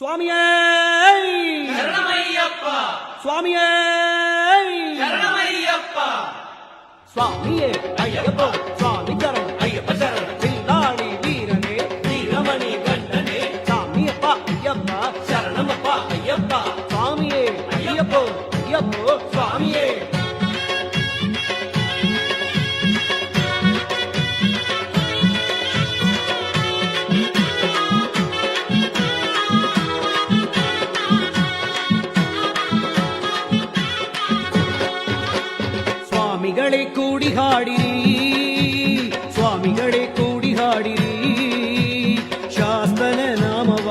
ಸ್ವಾಮಿಯೇ ಶರಣಮಯ್ಯಪ್ಪ ಸ್ವಾಮಿಯೇ ಶರಣಮಯ್ಯಪ್ಪ ಸ್ವಾಮಿಯೇ ಅಯ್ಯಪ್ಪ ಸ್ವಾಮಿ ಶರಣ ಅಯ್ಯಪ್ಪ ಶರಣ ಬಿಲ್ಲಾಡಿ ವೀರನೇ ವೀರಮಣಿ ಗಂಡನೆ ಸ್ವಾಮಿಯಪ್ಪ ಅಯ್ಯಪ್ಪ ಶರಣಮಪ್ಪ ಅಯ್ಯಪ್ಪ ಸ್ವಾಮಿಯೇ ಅಯ್ಯಪ್ಪ ಅಯ್ಯಪ್ಪ ಸ್ವಾಮಿಯೇ ಸ್ವಾಮಿಗಳೇ ಕೂಡಿ ಹಾಡಿರಿ ಸ್ವಾಮಿಗಳೇ ಕೂಡಿ ಹಾಡಿರಿ ಶಾಸ್ತನ ನಾಮವ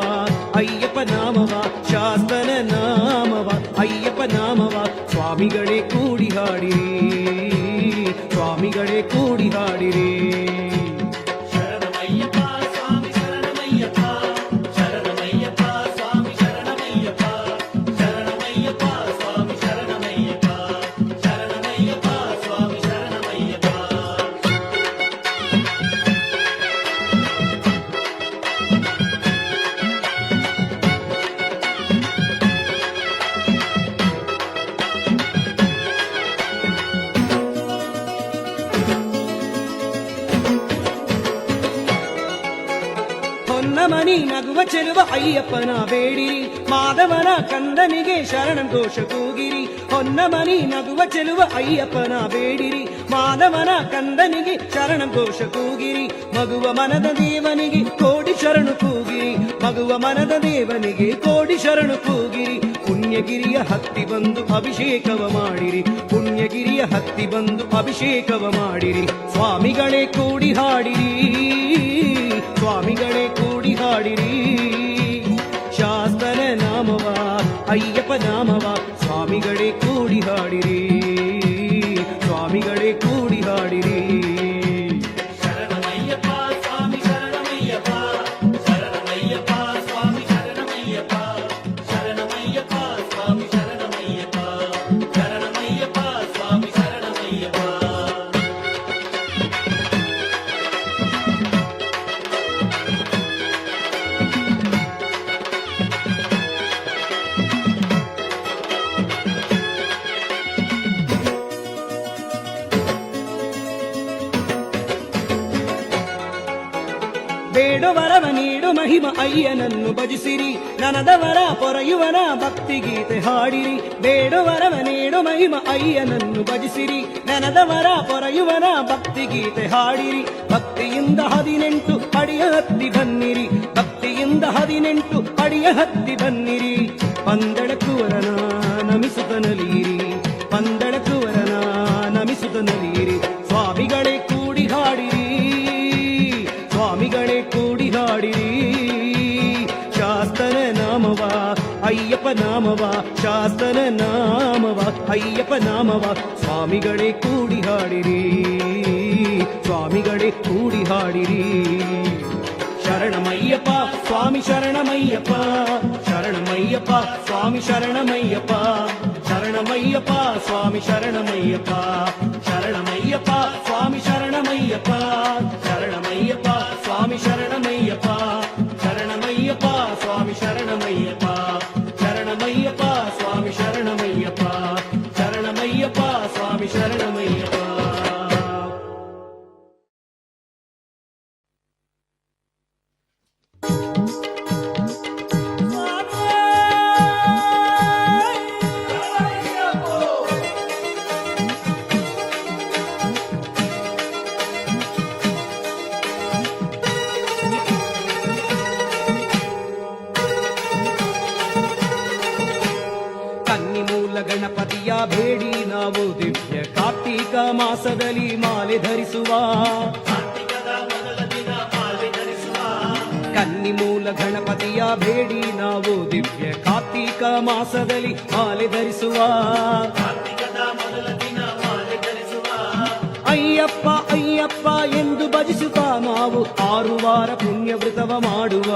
ಅಯ್ಯಪ್ಪ ನಾಮವ ಶಾಸ್ತನ ನಾಮವ ಅಯ್ಯಪ್ಪ ನಾಮವ ಸ್ವಾಮಿಗಳೇ ಕೂಡಿ ಹಾಡಿರಿ ಸ್ವಾಮಿಗಳೇ ಕೂಡಿ ಹಾಡಿರಿ ಶರಣಮಯ್ಯಪ್ಪ ಸ್ವಾಮಿ ಶರಣಮಯ್ಯಪ್ಪ ಶರಣಮಯ್ಯಪ್ಪ ಸ್ವಾಮಿ ಶರಣಮಯ್ಯಪ್ಪ ಶರಣಮಯ್ಯಪ್ಪ ಸ್ವಾಮಿ ಶರಣಮಯ್ಯಪ್ಪ ಶರಣಮಯ್ಯಪ್ಪ ಸ್ವಾಮಿ ಶರಣಮಯ್ಯಪ್ಪ ಹೊನ್ನಮನಿ ನಗುವ ಚೆಲುವ ಅಯ್ಯಪ್ಪನ ಬೇಡಿರಿ ಮಾಧವನ ಕಂದನಿಗೆ ಶರಣಂ ಘೋಷ ಕೂಗಿರಿ ಹೊನ್ನಮನಿ ನಗುವ ಚೆಲುವ ಅಯ್ಯಪ್ಪನ ಬೇಡಿರಿ ಮಾಧವನ ಕಂದನಿಗೆ ಶರಣಂ ಘೋಷ ಕೂಗಿರಿ ಮಗುವ ಮನದ ದೇವನಿಗೆ ಕೋಡಿ ಶರಣು ಕೂಗಿರಿ ಮಗುವ ಮನದ ದೇವನಿಗೆ ಕೋಡಿ ಶರಣು ಕೂಗಿರಿ ಪುಣ್ಯಗಿರಿಯ ಹತ್ತಿ ಬಂದು ಅಭಿಷೇಕವ ಮಾಡಿರಿ ಪುಣ್ಯಗಿರಿಯ ಹತ್ತಿ ಬಂದು ಅಭಿಷೇಕವ ಮಾಡಿರಿ ಸ್ವಾಮಿಗಳೇ ಕೂಡಿ ಹಾಡಿರಿ ಸ್ವಾಮಿಗಳೇ ಕೂಡಿ ಹಾಡಿರಿ ಶಾಸ್ತನ ನಾಮವ ಅಯ್ಯಪ್ಪ ನಾಮವ ಸ್ವಾಮಿಗಳೇ ಕೂಡಿ ಹಾಡಿರಿ ಸ್ವಾಮಿಗಳೇ ಕೂಡಿ ಹಾಡಿರಿ ಶರಣಮಯ್ಯಪ್ಪ ಸ್ವಾಮಿ ಶರಣಮಯ್ಯಪ್ಪ ಶರಣಮಯ್ಯಪ್ಪ ಸ್ವಾಮಿ ಶರಣಮಯ್ಯಪ್ಪ ಶರಣಮಯ್ಯಪ್ಪ ಸ್ವಾಮಿ ಶರಣಮಯ್ಯಪ್ಪ ಶರಣಮಯ್ಯಪ್ಪ ಸ್ವಾಮಿ ಶರಣಮಯ್ಯಪ್ಪ ಬೇಡುವರವ ನೀಡು ಮಹಿಮ ಅಯ್ಯನನ್ನು ಭಜಿಸಿರಿ ನನದವರ ಪೊರೆಯುವನ ಭಕ್ತಿಗೀತೆ ಹಾಡಿರಿ ಬೇಡುವರವ ನೀಡು ಮಹಿಮ ಅಯ್ಯನನ್ನು ಭಜಿಸಿರಿ ನನದವರ ಪೊರೆಯುವನ ಭಕ್ತಿಗೀತೆ ಹಾಡಿರಿ ಭಕ್ತಿಯಿಂದ 18 ಅಡಿಯ ಹತ್ತಿ ಬನ್ನಿರಿ ಭಕ್ತಿಯಿಂದ 18 ಅಡಿಯ ಹತ್ತಿ ಬನ್ನಿರಿ ಪಂದಳಕುವರನ ನಮಿಸುತ್ತನಲಿರಿ ಪಂದಳಕುವರನ ನಮಿಸುತ್ತನಲಿರಿ ಸ್ವಾಮಿಗಳೇ ಕೂಡಿ ಹಾಡಿರಿ ಸ್ವಾಮಿಗಳೇ ಕೂಡಿ ಹಾಡಿರಿ ಶಾಸ್ತನ ನಾಮವ ಅಯ್ಯಪ್ಪ ನಾಮವ ಶಾಸ್ತನ ನಾಮವ ಅಯ್ಯಪ್ಪ ನಾಮವ ಸ್ವಾಮಿಗಳೇ ಕೂಡಿ ಹಾಡಿರಿ ಸ್ವಾಮಿಗಳೇ ಕೂಡಿ ಹಾಡಿರಿ ಶರಣಮಯ್ಯಪ್ಪ ಸ್ವಾಮಿ ಶರಣಮಯ್ಯಪ್ಪ ಶರಣಮಯ್ಯಪ್ಪ ಸ್ವಾಮಿ ಶರಣಮಯ್ಯಪ್ಪ ಶರಣಮಯ್ಯಪ್ಪ ಸ್ವಾಮಿ ಶರಣಮಯ್ಯಪ್ಪ ಶರಣಮಯ್ಯಪ್ಪ ಸ್ವಾಮಿ ಶರಣಮಯ್ಯಪ್ಪ ಶರಣಮಯ್ಯಪ್ಪ ಸ್ವಾಮಿ ಶರಣಮಯ್ಯಪ್ಪ ಶರಣಮಯ್ಯಪ್ಪ ಸ್ವಾಮಿ ಶರಣಮಯ್ಯಪ್ಪ ಶರಣಮಯ್ಯಪ್ಪ ಸ್ವಾಮಿ ಶರಣಮಯ್ಯಪ್ಪ ಶರಣಮಯ್ಯಪ್ಪ ಸ್ವಾಮಿ ಶರಣಮಯ್ಯಪ್ಪ ಕನ್ನಿಮೂಲ ಗಣಪತಿಯ ಬೇಡಿ ನಾವು ದಿವ್ಯ ಕಾರ್ತೀಕ ಮಾಸದಲ್ಲಿ ಮಾಲೆ ಧರಿಸುವ ಕಾರ್ತಿಕದ ಮೊದಲ ದಿನ ಮಾಲೆ ಧರಿಸುವ ಕನ್ನಿಮೂಲ ಗಣಪತಿಯ ಬೇಡಿ ನಾವು ದಿವ್ಯ ಕಾರ್ತೀಕ ಮಾಸದಲ್ಲಿ ಮಾಲೆ ಧರಿಸುವ ಕಾರ್ತಿಕದ ಮೊದಲ ದಿನ ಮಾಲೆ ಧರಿಸುವ ಅಯ್ಯಪ್ಪ ಅಯ್ಯಪ್ಪ ಎಂದು ಭಜಿಸುತ್ತಾ ನಾವು 6 ವಾರ ಪುಣ್ಯ ವ್ರತವ ಮಾಡುವ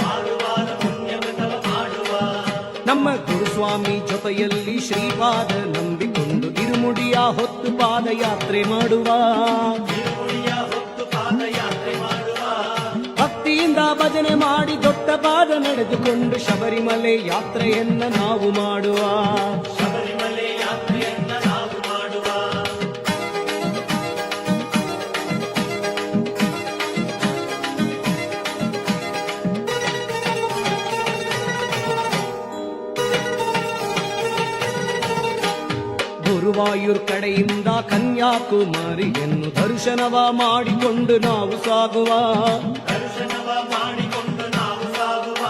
ಆಳುವಾರ ಪುಣ್ಯ ವ್ರತವ ಮಾಡುವ ನಮ್ಮ ಗುರುಸ್ವಾಮಿ ಜೊತೆಯಲ್ಲಿ ಶ್ರೀಪಾದ ನಂಬಿಕೊಂಡು ಇರುಮುಡಿಯ ಹೊತ್ತು ಪಾದಯಾತ್ರೆ ಮಾಡುವ ತಿರುಮುಡಿಯ ಹೊತ್ತು ಪಾದಯಾತ್ರೆ ಮಾಡುವ ಭಕ್ತಿಯಿಂದ ಭಕ್ತಿಯಿಂದ ಭಜನೆ ಮಾಡಿ ದೊಡ್ಡ ಪಾದ ನಡೆದುಕೊಂಡು ಶಬರಿಮಲೆ ಯಾತ್ರೆಯನ್ನ ನಾವು ಮಾಡುವ. ಶಬರಿಮಲೆ ಯಾತ್ರೆಯನ್ನ ನಾವು ಮಾಡುವ. ಗುರುವಾಯೂರ್ ಕಡೆಯಿಂದ ಕನ್ಯಾಕುಮಾರಿಯನ್ನು ದರ್ಶನವ ಮಾಡಿಕೊಂಡು ನಾವು ಸಾಗುವ. ದರ್ಶನವ ಮಾಡಿಕೊಂಡು ನಾವು ಸಾಗುವ.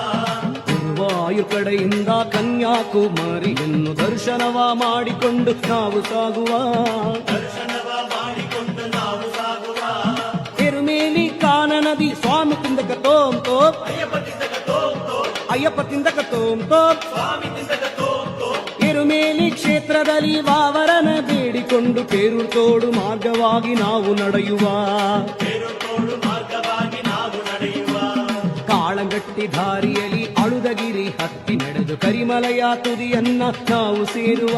ಗುರುವಾಯೂರ್ ಕಡೆಯಿಂದ ಕನ್ಯಾಕುಮಾರಿಯನ್ನು ದರ್ಶನವ ಮಾಡಿಕೊಂಡು ನಾವು ಸಾಗುವ. ದರ್ಶನವ ಮಾಡಿಕೊಂಡು ನಾವು ಸಾಗುವ. ಎರುಮೇಲಿ ಕಾನನದಿ ಸ್ವಾಮಿ ತಿಂದಕ ತೋಂ ತೋಪ್, ಅಯ್ಯಪ್ಪ ತಿಂದಕ ತೋಂ ತೋಂ, ಅಯ್ಯಪ್ಪ ತಿಂದಕ ತೋಂ ತೋಪ್. ಸ್ವಾಮಿ ತಿಂದಕ ತೋಂ ತೋಂ. ಎರುಮೇಲಿ ಕ್ಷೇತ್ರದಲ್ಲಿ ವಾವರನ ಬೇಡಿಕೊಂಡು ಪೇರೂರು ತೋಡು ಮಾರ್ಗವಾಗಿ ನಾವು ನಡೆಯುವ. ತೋಡು ಮಾರ್ಗವಾಗಿ ನಾವು ನಡೆಯುವ. ಕಾಳಗಟ್ಟಿ ದಾರಿಯಲ್ಲಿ ಅಳುದಗಿರಿ ಹತ್ತಿ ನಡೆದು ಕರಿಮಲೆಯ ತುದಿಯನ್ನ ನಾವು ಸೇರುವ.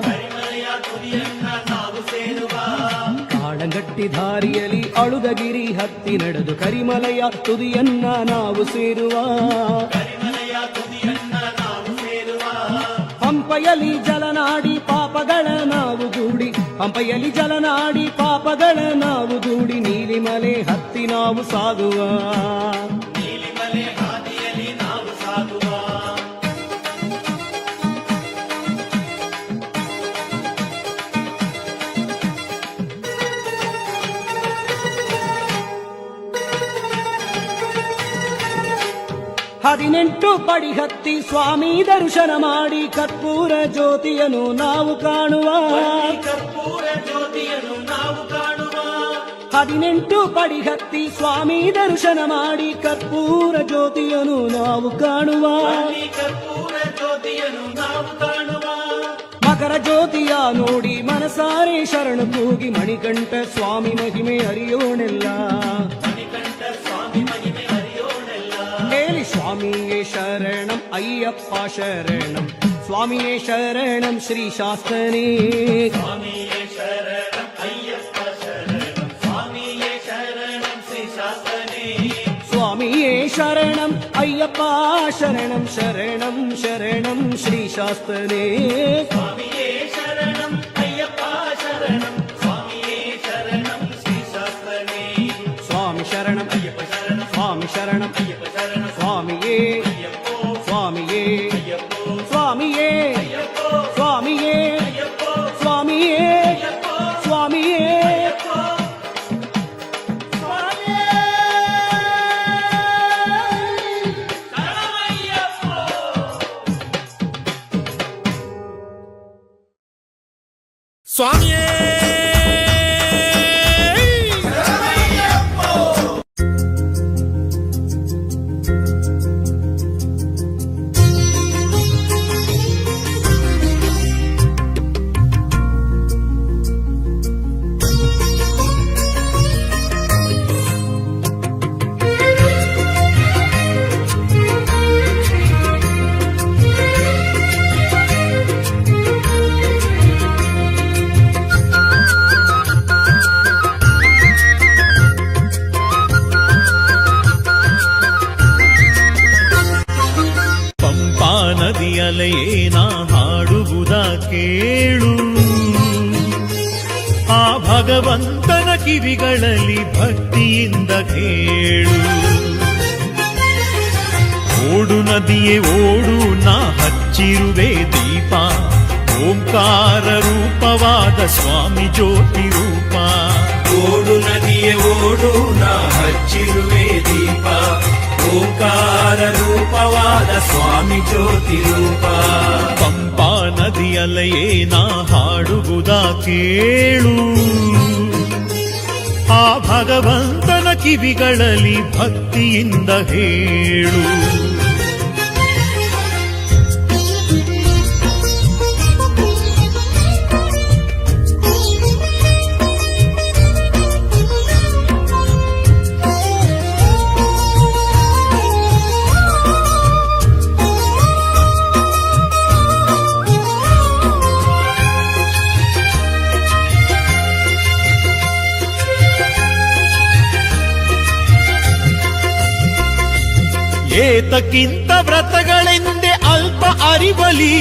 ಕರಿಮಲೆಯ ತುದಿಯನ್ನ ನಾವು ಸೇರುವ. ಕಾಳಗಟ್ಟಿ ದಾರಿಯಲ್ಲಿ ಅಳುದಗಿರಿ ಹತ್ತಿ ನಡೆದು ಕರಿಮಲೆಯ ತುದಿಯನ್ನ ನಾವು ಸೇರುವ. ಕರಿಮಲೆಯ ತುದಿಯನ್ನ ನಾವು ಸೇರುವ. ಹಂಪೆಯಲ್ಲಿ ಜಲನಾಡಿ ಪಾಪಗಳ ನಾವು ದೂಡಿ, ಹಂಪೆಯಲ್ಲಿ ಜಲನಾಡಿ ಪಾಪಗಳ ನಾವು ದೂಡಿ ನೀಲಿಮಲೆ ಹತ್ತಿ ನಾವು ಸಾಗುವ. ನೀಲಿಮಲೆ ಹಾದಿಯಲ್ಲಿ ನಾವು ಸಾಗುವ. ಹದಿನೆಂಟು ಪಡಿ ಹತ್ತಿ ಸ್ವಾಮಿ ದರ್ಶನ ಮಾಡಿ ಕರ್ಪೂರ ಜ್ಯೋತಿಯನ್ನು ನಾವು ಕಾಣುವ. ಕರ್ಪೂರ ಜ್ಯೋತಿಯನ್ನು ನಾವು ಕಾಣುವ. 18 ಪಡಿ ಹತ್ತಿ ಸ್ವಾಮಿ ದರ್ಶನ ಮಾಡಿ ಕರ್ಪೂರ ಜ್ಯೋತಿಯನ್ನು ನಾವು ಕಾಣುವ. ಕರ್ಪೂರ ಜ್ಯೋತಿಯನ್ನು ನಾವು ಕಾಣುವ. ಮಕರ ಜ್ಯೋತಿಯ ನೋಡಿ ಮನಸಾರೆ ಶರಣು ಕೂಗಿ ಮಣಿಕಂಠ ಸ್ವಾಮಿ ಮಹಿಮೆ ಅರಿಯೋಣೆಲ್ಲ. ಮಣಿಕಂಠ ಸ್ವಾಮಿ ಮಹಿಮೆ ಅರಿಯೋಣೆಲ್ಲ. ಹೇಳಿ ಸ್ವಾಮಿಯೇ ಶರಣಂ ಅಯ್ಯಪ್ಪ ಶರಣಂ, ಸ್ವಾಮಿಯೇ ಶರಣಂ ಶ್ರೀ ಶಾಸ್ತನೇ. ಸ್ವಾಮಿಯೇ ಶರಣಂ ಅಯ್ಯಪ್ಪ ಶರಣಂ, ಸ್ವಾಮಿಯೇ ಶರಣಂ ಶ್ರೀ ಶಾಸ್ತನೇ. ಸ್ವಾಮಿಯೇ ಶರಣಂ ಅಯ್ಯಪ್ಪ ಶರಣಂ ಶರಣಂ ಶರಣಂ ಶ್ರೀ ಶಾಸ್ತನೇ. ಸ್ವಾಮಿಯೇ ಶರಣಂ ಅಯ್ಯಪ್ಪ ಶರಣಂ, ಸ್ವಾಮಿಯೇ ಶರಣಂ ಶ್ರೀ ಶಾಸ್ತನೇ. ಸ್ವಾಮಿ ಶರಣಂ ಅಯ್ಯಪ್ಪ ಶರಣಂ, ಸ್ವಾಮಿ ಶರಣಂ ಅಯ್ಯಪ್ಪ ಶರಣಂ, ಸ್ವಾಮಿಯೇ ಅಯ್ಯಪ್ಪೋ ಸ್ವಾಮಿಯೇ ಅಯ್ಯಪ್ಪೋ ಸ್ವಾಮಿಯೇ ಅಯ್ಯಪ್ಪೋ ಸ್ವಾಮಿಯೇ ಅಯ್ಯಪ್ಪೋ ಸ್ವಾಮಿಯೇ ಅಯ್ಯಪ್ಪೋ ಸ್ವಾಮಿಯೇ. ಅಯ್ಯಪ್ಪೋ. ಸ್ವಾಮಿಯೇ ನದಿಯಲೆಯೇನ ಹಾಡುವುದ ಕೇಳು, ಆ ಭಗವಂತನ ಕಿವಿಗಳಲ್ಲಿ ಭಕ್ತಿಯಿಂದ ಕೇಳು. ಓಡು ನದಿಯೇ ಓಡು, ನಾ ಹಚ್ಚಿರುವೆ ದೀಪ, ಓಂಕಾರ ರೂಪವಾದ ಸ್ವಾಮಿ ಜ್ಯೋತಿ ರೂಪ. ಓಡು ನದಿಯೇ ಓಡು, ನಾ ಹಚ್ಚಿರುವೆ ದೀಪ, ಓಂಕಾರ ರೂಪವಾದ ಸ್ವಾಮಿ ಜ್ಯೋತಿ ರೂಪ. ಪಂಪಾ ನದಿಯಲೆಯೇನ ಹಾಡುವುದ ಕೇಳು, ಆ ಭಗವಂತನ ಕಿವಿಗಳಲ್ಲಿ ಭಕ್ತಿಯಿಂದ ಹೇಳು. ಏತಕ್ಕಿಂತ ವ್ರತಗಳೆಂದೆ ಅಲ್ಪ ಅರಿವಲಿ,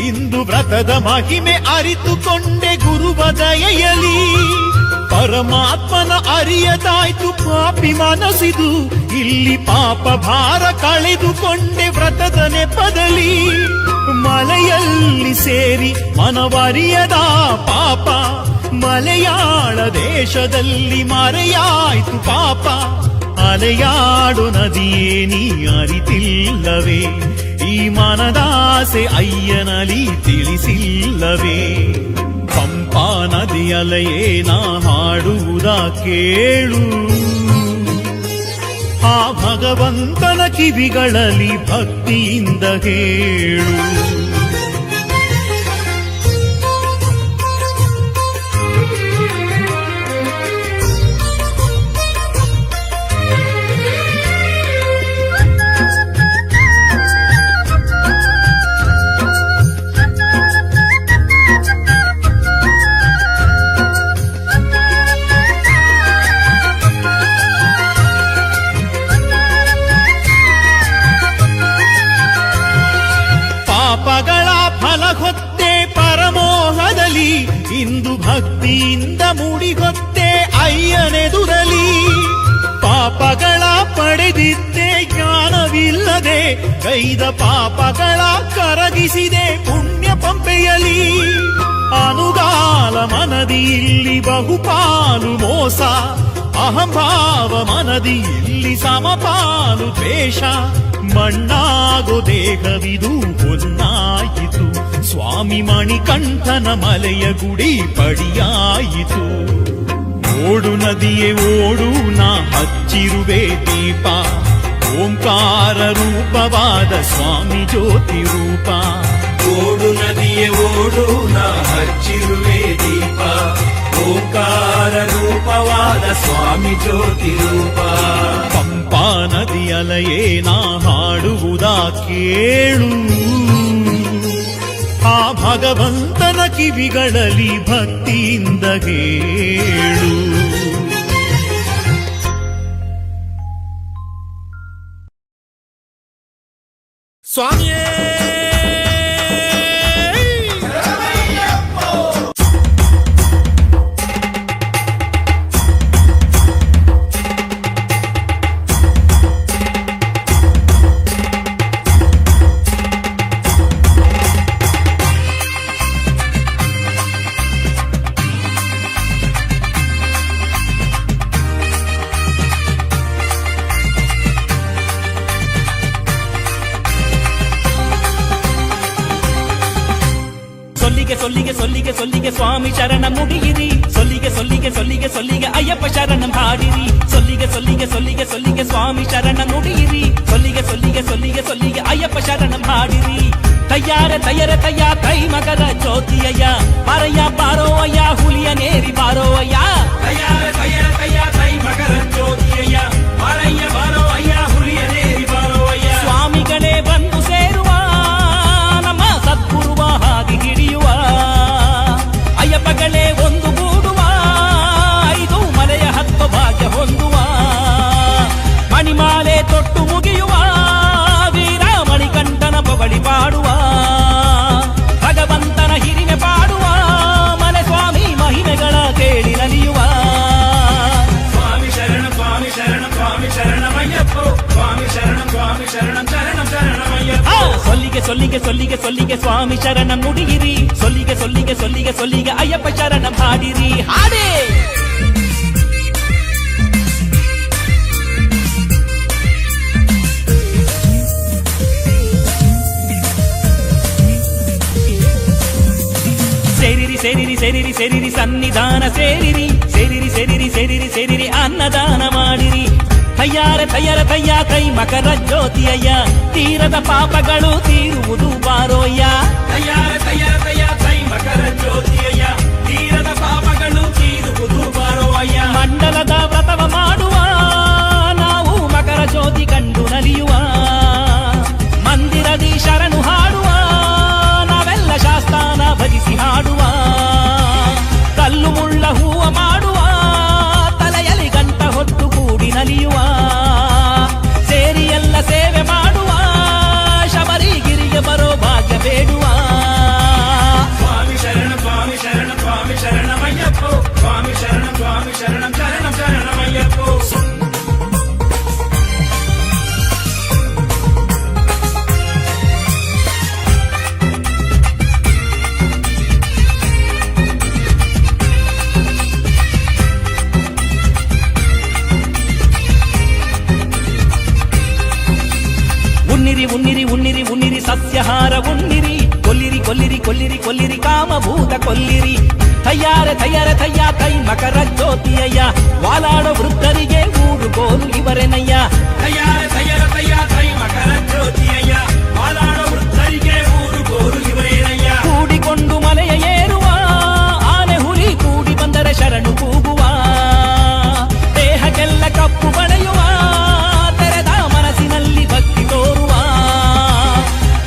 ಇಂದು ವ್ರತದ ಮಹಿಮೆ ಅರಿತುಕೊಂಡೆ ಗುರುವ ದಯೆಯಲಿ. ಪರಮಾತ್ಮನ ಅರಿಯದಾಯ್ತು ಪಾಪಿ ಮನಸಿದು, ಇಲ್ಲಿ ಪಾಪ ಭಾರ ಕಳೆದುಕೊಂಡೆ ವ್ರತದ ನೆಪದಲ್ಲಿ. ಮಲೆಯಲ್ಲಿ ಸೇರಿ ಮನವರಿಯದ ಪಾಪ, ಮಲಯಾಳ ದೇಶದಲ್ಲಿ ಮರೆಯಾಯ್ತು ಪಾಪ. ಅಲೆಯಾಡು ನದಿಯೇ ನೀ ಅರಿತಿಲ್ಲವೇ, ಈ ಮನದಾಸೆ ಅಯ್ಯನಲಿ ತಿಳಿಸಿಲ್ಲವೇ. ಪಂಪಾ ನದಿಯಲೆಯೇ ನಾ ಹಾಡುವುದ ಕೇಳು, ಆ ಭಗವಂತನ ಕಿವಿಗಳಲ್ಲಿ ಭಕ್ತಿಯಿಂದ ಹೇಳು. ಪಾಪಗಳ ಫಲ ಹೊತ್ತೆ ಪರಮೋಹದಲ್ಲಿ, ಇಂದು ಭಕ್ತಿಯಿಂದ ಮೂಡಿಗೊತ್ತೆ ಅಯ್ಯನೆದುರಲಿ. ಪಾಪಗಳ ಪಡೆದಿದ್ದೆ ಜ್ಞಾನವಿಲ್ಲದೆ, ಕೈದ ಪಾಪಗಳ ಕರಗಿಸಿದೆ ಪುಣ್ಯ ಪಂಪೆಯಲಿ. ಅನುಗಾಲ ಮನದಿ ಇಲ್ಲಿ ಬಹುಪಾಲು ಮೋಸ, ಅಹಂಭಾವ ಮನದಿ ಇಲ್ಲಿ ಸಮಪಾಲು ದ್ವೇಷ. ಮಣ್ಣಾಗೋ ದೇಹವಿದು ಹೊನ್ನಾಯಿತು, ಸ್ವಾಮಿ ಮಣಿಕಂಠನ ಮಲೆಯ ಗುಡಿ ಪಡಿಯಾಯಿತು. ಓಡು ನದಿಯೇ ಓಡು ನಾ ಹಚ್ಚಿರುವೆ ದೀಪ, ಓಂಕಾರ ರೂಪವಾದ ಸ್ವಾಮಿ ಜ್ಯೋತಿ ರೂಪ. ಓಡು ನದಿಯೇ ಓಡು ನಾ ಹಚ್ಚಿರುವೆ ದೀಪ, ಓಂಕಾರ ರೂಪವಾದ ಸ್ವಾಮಿ ಜ್ಯೋತಿ ರೂಪ. ಪಂಪಾ ನದಿಯಲೆಯೇ ನಾ ಹಾಡುವುದ ಕೇಳು, ಆ ಭಗವಂತನ ಕಿವಿಗಳಲ್ಲಿ ಭಕ್ತಿಯಿಂದ ಹೇಳು. ಸ್ವಾಮಿಯೇ சொல்லிக சொல்லிக சொல்லிக சுவாமி சரணம் முடியிரி, சொல்லிக சொல்லிக சொல்லிக சொல்லிக ஐயப்ப சரணம் பாடிரி. சொல்லிக சொல்லிக சொல்லிக சொல்லிக சுவாமி சரணம் முடியிரி, சொல்லிக சொல்லிக சொல்லிக சொல்லிக ஐயப்ப சரணம் பாடிரி. தய்யார தய்யர தையா தை மகர ஜோதி ஐயா, பாரையா பாரோ ஐயா ಹುಲಿಯ ನೇರಿ ಬಾರೋ ಅಯ್ಯ. ತಯ್ಯಾರ ತಯ್ಯರ ತಯ್ಯ ತೈ ಮಕರ ಜ್ಯೋತಿ ಅಯ್ಯ, ಬಾರಯ್ಯ ಬಾರೋ ಅಯ್ಯ ಹುಲಿಯ ನೇರಿ ಬಾರೋ ಅಯ್ಯ. ಸ್ವಾಮಿಗಳೇ ಬಂದು ಸೇರುವ ನಮ್ಮ ಸದ್ಗುರುವ ಹಾಗೆ ಹಿಡಿಯುವ, ಅಯ್ಯಪ್ಪಗಳೇ ಒಂದು ಗೂಡುವ, ಐದು ಮಲೆಯ ಹತ್ತು ಭಾಗ್ಯ ಹೊಂದುವ. ಮಣಿಮಾಲೆ ತೊಟ್ಟು ಮುಗಿಯುವ, ವೀರ ಮಣಿಕಂಠನ ಬಳಿ ಪಾಡುವ, ಭಗವಂತನ ಹಿರಿಮೆ ಪಾಡುವ, ಮಲೆ ಸ್ವಾಮಿ ಮಹಿಮೆಗಳ ಕೇಳಿ ನಲಿಯುವ. ಸ್ವಾಮಿ ಶರಣ ಸ್ವಾಮಿ ಶರಣ ಸ್ವಾಮಿ ಶರಣಮಯ್ಯಪ್ಪೋ, ಸ್ವಾಮಿ ಶರಣಂ ಸ್ವಾಮಿ ಶರಣಂ ಶರಣಂ ಶರಣಮಯ್ಯಪ್ಪೋ. சொல்லிக சொல்லிக சொல்லிக சொல்லிக சுவாமி சரணம் முடியிரி, சொல்லிக சொல்லிக சொல்லிக சொல்லிக ஐயப்ப சரணம் ಹಾಡಿರಿ. ಹಾಡೇ ಸೇರಿರಿ ಸೇರಿರಿ ಸೇರಿರಿ ಸೇರಿರಿ ಸನ್ನಿಧಾನ ಸೇರಿರಿ, ಸೇರಿರಿ ಸೇರಿರಿ ಸೇರಿರಿ ಸೇರಿರಿ ಅನ್ನದಾನ ಮಾಡಿರಿ. ತಯ್ಯಾರ ತಯ್ಯರ ತಯ್ಯ ಕೈ ಮಕರ ಜ್ಯೋತಿ ಅಯ್ಯ, ತೀರದ ಪಾಪಗಳು ತೀರುವುದು ಬಾರೋಯ್ಯ. ತಯ್ಯಾರ ತಯ್ಯರ ತಯ್ಯ ತೈ ಮಕರ ಜ್ಯೋತಿ ಅಯ್ಯ, ತೀರದ ಪಾಪಗಳು ತೀರುವುದು ಬಾರೋ ಅಯ್ಯ. ಮಂಡಲದ ವ್ರತವ ಮಾಡುವ ನಾವು ಮಕರ ಜ್ಯೋತಿ ಕಂಡು ನಲಿಯುವ, ಮಂದಿರದಿ ಶರಣು ಹಾಡುವ ನಾವೆಲ್ಲ ಶಾಸ್ತಾನ ಭಜಿಸಿ ಹಾಡುವ. ಕಲ್ಲು ಮುಳ್ಳ ಹೂವ ಮಾಡುವ, ತಲೆಯಲ್ಲಿ ಗಂಟ ಹೊತ್ತು ಕೂಡಿ ನಲಿಯುವ, ಸೇರಿ ಎಲ್ಲ ಸೇವೆ ಮಾಡುವ, ಉನ್ನಿರಿ ಉನ್ನಿರಿ ಉನ್ನಿರಿ ಉನ್ನಿರಿ ಸಸ್ಯಹಾರ ಉನ್ನಿರಿ ಕೊಲ್ಲಿರಿ ಕೊಲ್ಲಿರಿ ಕೊಲ್ಲಿರಿ ಕೊಲ್ಲಿರಿ ಕಾಮಭೂತ ಕೊಲ್ಲಿರಿ ತಯ್ಯಾರೆ ತಯ್ಯಾರೆ ತಯ್ಯ ತೈ ಮಕರ ಜ್ಯೋತಿಯಯ್ಯ ವಾಲಾಡೋ ವೃದ್ಧರಿಗೆ ಊರುಗೋಲು ಇವರೆನಯ್ಯ ತಯ್ಯಾರ ತಯ್ಯರ ತಯ್ಯ ತೈ ಮಕರ ಜ್ಯೋತಿಯಯ್ಯ ಮಾಲಾಡೋ ವೃದ್ಧರಿಗೆ ಊರುಗೋಲು ಇವರೇನಯ್ಯ ಕೂಡಿಕೊಂಡು ಮಲೆಯ ಏರುವ ಆನೆ ಹುಲಿ ಕೂಡಿ ಬಂದರೆ ಶರಣು ಕೂಗುವ ದೇಹಕ್ಕೆಲ್ಲ ಕಪ್ಪು ಬಳೆಯುವ ತೆರೆದ ಮನಸ್ಸಿನಲ್ಲಿ ಭಕ್ತಿ ತೋರುವ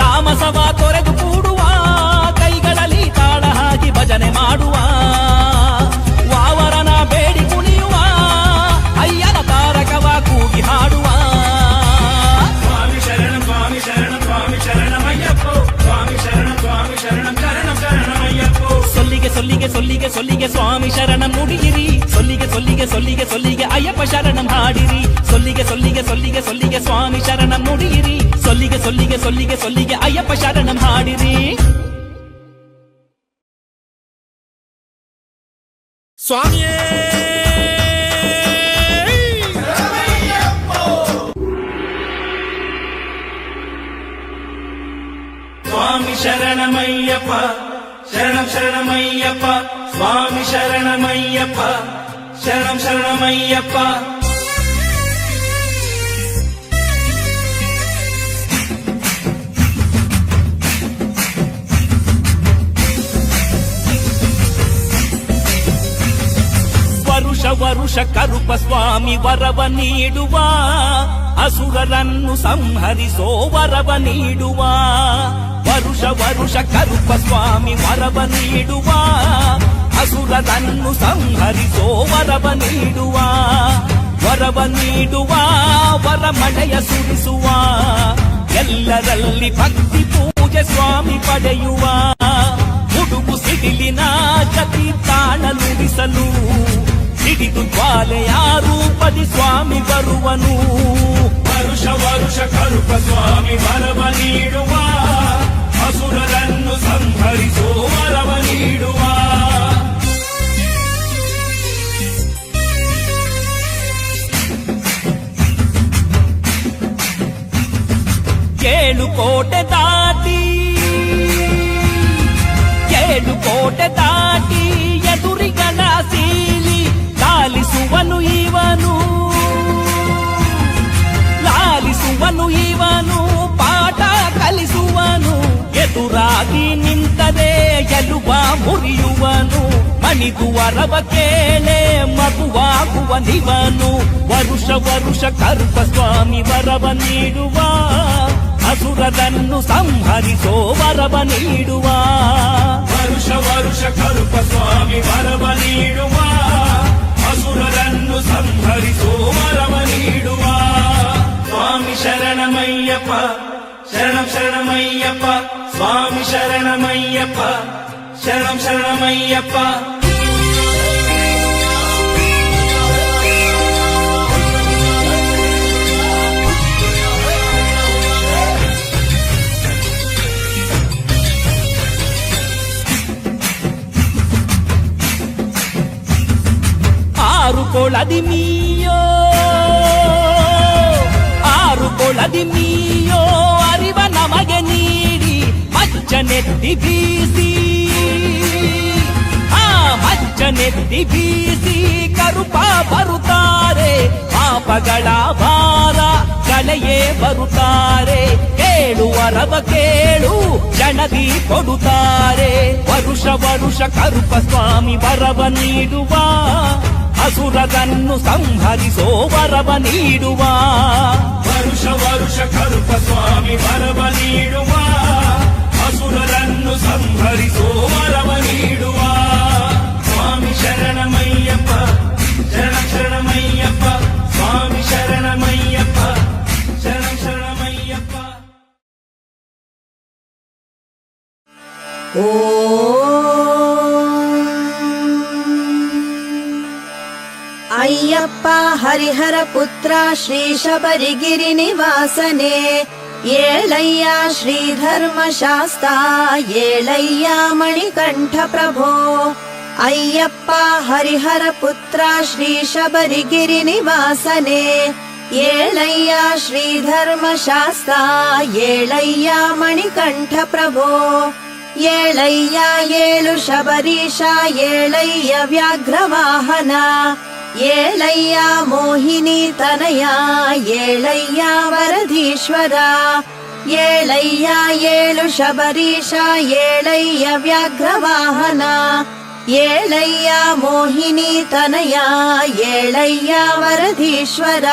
ತಾಮಸವ ತೊರೆದು ಕೂಡುವ ಕೈಗಳಲ್ಲಿ ತಾಳ ಹಾಕಿ ಭಜನೆ ಮಾಡುವ ವಾವರನ ಬೇಡಿ ಕುಣಿಯುವ ಅಯ್ಯನ ತಾರಕವ ಕೂಗಿ ಹಾಡುವ ಸ್ವಾಮಿ ಶರಣಂ ಸ್ವಾಮಿ ಶರಣಮಯ್ಯಪ್ಪೋ ಸ್ವಾಮಿ ಶರಣಂ ಶರಣಂ ಶರಣಮಯ್ಯಪ್ಪೋ ಸೊಲ್ಲಿಗೆ ಸೊಲ್ಲಿಗೆ ಸೊಲ್ಲಿಗೆ ಸೊಲ್ಲಿಗೆ ಸ್ವಾಮಿ ಶರಣಂ ನುಡಿಯಿರಿ ಸೊಲ್ಲಿಗೆ ಸೊಲ್ಲಿಗೆ ಸೊಲ್ಲಿಗೆ ಸೊಲ್ಲಿಗೆ ಅಯ್ಯಪ್ಪ ಶರಣಂ ಹಾಡಿರಿ ಸೊಲ್ಲಿಗೆ ಸೊಲ್ಲಿಗೆ ಸೊಲ್ಲಿಗೆ ಸೊಲ್ಲಿಗೆ ಸ್ವಾಮಿ ಶರಣಂ ನುಡಿಯಿರಿ ಸೊಲ್ಲಿಗೆ ಸೊಲ್ಲಿಗೆ ಸೊಲ್ಲಿಗೆ ಸೊಲ್ಲಿಗೆ ಅಯ್ಯಪ್ಪ ಶರಣಂ ಹಾಡಿರಿ ಸ್ವಾಮಿಯೇ ಸ್ವಾಮಿ ಶರಣಮಯ್ಯಪ್ಪ ಶರಣಂ ಶರಣಮಯ್ಯಪ್ಪ ಸ್ವಾಮಿ ಶರಣಮಯ್ಯಪ್ಪ ಶರಣಂ ಶರಣಮಯ್ಯಪ್ಪ ವರುಷ ವರುಷ ಕರುಪ ಸ್ವಾಮಿ ವರವ ನೀಡುವ ಅಸುರರನ್ನು ಸಂಹರಿಸೋ ವರವ ನೀಡುವ ವರುಷ ವರುಷ ಕರುಪ ಸ್ವಾಮಿ ವರವ ನೀಡುವ ಅಸುರರನ್ನು ಸಂಹರಿಸೋ ವರವ ನೀಡುವ ವರವ ನೀಡುವ ವರಮಳೆಯ ಸುರಿಸುವ ಎಲ್ಲರಲ್ಲಿ ಭಕ್ತಿ ಪೂಜೆ ಸ್ವಾಮಿ ಪಡೆಯುವ ಹುಡುಗು ಸಿಡಿಲಿನ ಗತಿ ತಾಣಲುಡಿಸಲು ಹಿಡಿದು ಜ್ವಾಲೆಯ ರೂಪದಿ ಸ್ವಾಮಿ ಬರುವನು ವರುಷ ವರುಷ ಕರುಪ ಸ್ವಾಮಿ ವರವ ನೀಡುವ ಅಸುರರನ್ನು ಸಂಹರಿಸೋ ವರವ ನೀಡುವ ಏಳು ಕೋಟೆ ದಾಟಿ ಏಳು ಕೋಟೆ ದಾಟಿ ಎದುರಿಗನ ಸೀಲಿ ಲಾಲಿಸುವನು ಇವನು ಲಾಲಿಸುವನು ಇವನು ಪಾಠ ಕಲಿಸುವನು ಎದುರಾಗಿ ನಿಂತರೆ ಎಲುಬ ಮುರಿಯುವನು ಮಣಿದು ವರವ ಕೇಳೆ ಮಗುವಾಗುವ ನಿವನು ವರುಷ ವರುಷ ಕರುಪ ಸ್ವಾಮಿ ವರವ ನೀಡುವ ಅಸುರರನ್ನು ಸಂಹರಿಸೋ ವರವ ನೀಡುವ ವರುಷ ವರುಷ ಕರುಪ ಸ್ವಾಮಿ ವರವ ನೀಡುವ ಅಸುರರನ್ನು ಸಂಹರಿಸೋ ವರವ ನೀಡುವ ಸ್ವಾಮಿ ಶರಣಮಯ್ಯಪ್ಪ ಶರಣಂ ಶರಣಮಯ್ಯಪ್ಪ ಸ್ವಾಮಿ ಶರಣಮಯ್ಯಪ್ಪ ಶರಣಂ ಶರಣಮಯ್ಯಪ್ಪ ಆರು ಕೊಳದಿ ಮೀಯೋ ಆರು ಕೊಳದಿ ಮೀಯೋ ಅರಿವ ನಮಗೆ ನೀಡಿ ಮಜ್ಜನೆತ್ತಿ ಬೀಸಿ ಆ ಮಜ್ಜನೆತ್ತಿ ಬೀಸಿ ಕರುಪ ಬರುತ್ತಾರೆ ಪಾಪಗಳ ಭಾರ ಕಳೆಯೇ ಬರುತ್ತಾರೆ ಕೇಳುವರವ ಕೇಳು ಕ್ಷಣದಿ ಕೊಡುತ್ತಾರೆ ವರುಷ ವರುಷ ಕರುಪ ಸ್ವಾಮಿ ವರವ ನೀಡುವ ಅಸುರರನ್ನು ಸಂಹರಿಸೋ ವರವ ನೀಡುವ ವರುಷ ವರುಷ ಕರುಪ ಸ್ವಾಮಿ ವರವ ನೀಡುವ ಅಸುರರನ್ನು ಸಂಹರಿಸೋ ವರವ ನೀಡುವ ಸ್ವಾಮಿ ಶರಣಮಯ್ಯಪ್ಪ ಶರಣಂ ಶರಣಮಯ್ಯಪ್ಪ ಸ್ವಾಮಿ ಶರಣಮಯ್ಯಪ್ಪ ಶರಣಂ ಶರಣಮಯ್ಯಪ್ಪ ಅಯ್ಯಪ್ಪ ಹರಿಹರ ಪುತ್ರ ಶ್ರೀ ಶಬರಿಗಿರಿ ನಿವಾಸನೆ ಏಳಯ್ಯ ಶ್ರೀ ಧರ್ಮಶಾಸ್ತ ಏಳಯ್ಯ ಮಣಿಕಂಠ ಪ್ರಭೋ ಅಯ್ಯಪ್ಪ ಹರಿಹರ ಪುತ್ರ ಶ್ರೀ ಶಬರಿಗಿರಿ ನಿವಾಸನೆ ಏಳಯ್ಯ ಶ್ರೀಧರ್ಮಶಾಸ್ತ್ರ ಏಳಯ್ಯ ಮಣಿಕಂಠ ಪ್ರಭೋ ಏಳಯ್ಯ ಏಳು ಶಬರೀಶ ಏಳಯ್ಯ ವ್ಯಾಘ್ರವಾಹನ ಏಳಯ್ಯ ಮೋಹಿನಿ ತನಯ ಏಳಯ್ಯ ವರದೀಶ್ವರ ಏಳಯ್ಯ ಏಳು ಶಬರೀಶ ಏಳಯ್ಯ ವ್ಯಾಘ್ರವಾಹನ ಏಳಯ್ಯ ಮೋಹಿನಿ ತನಯ ಏಳಯ್ಯ ವರದೀಶ್ವರ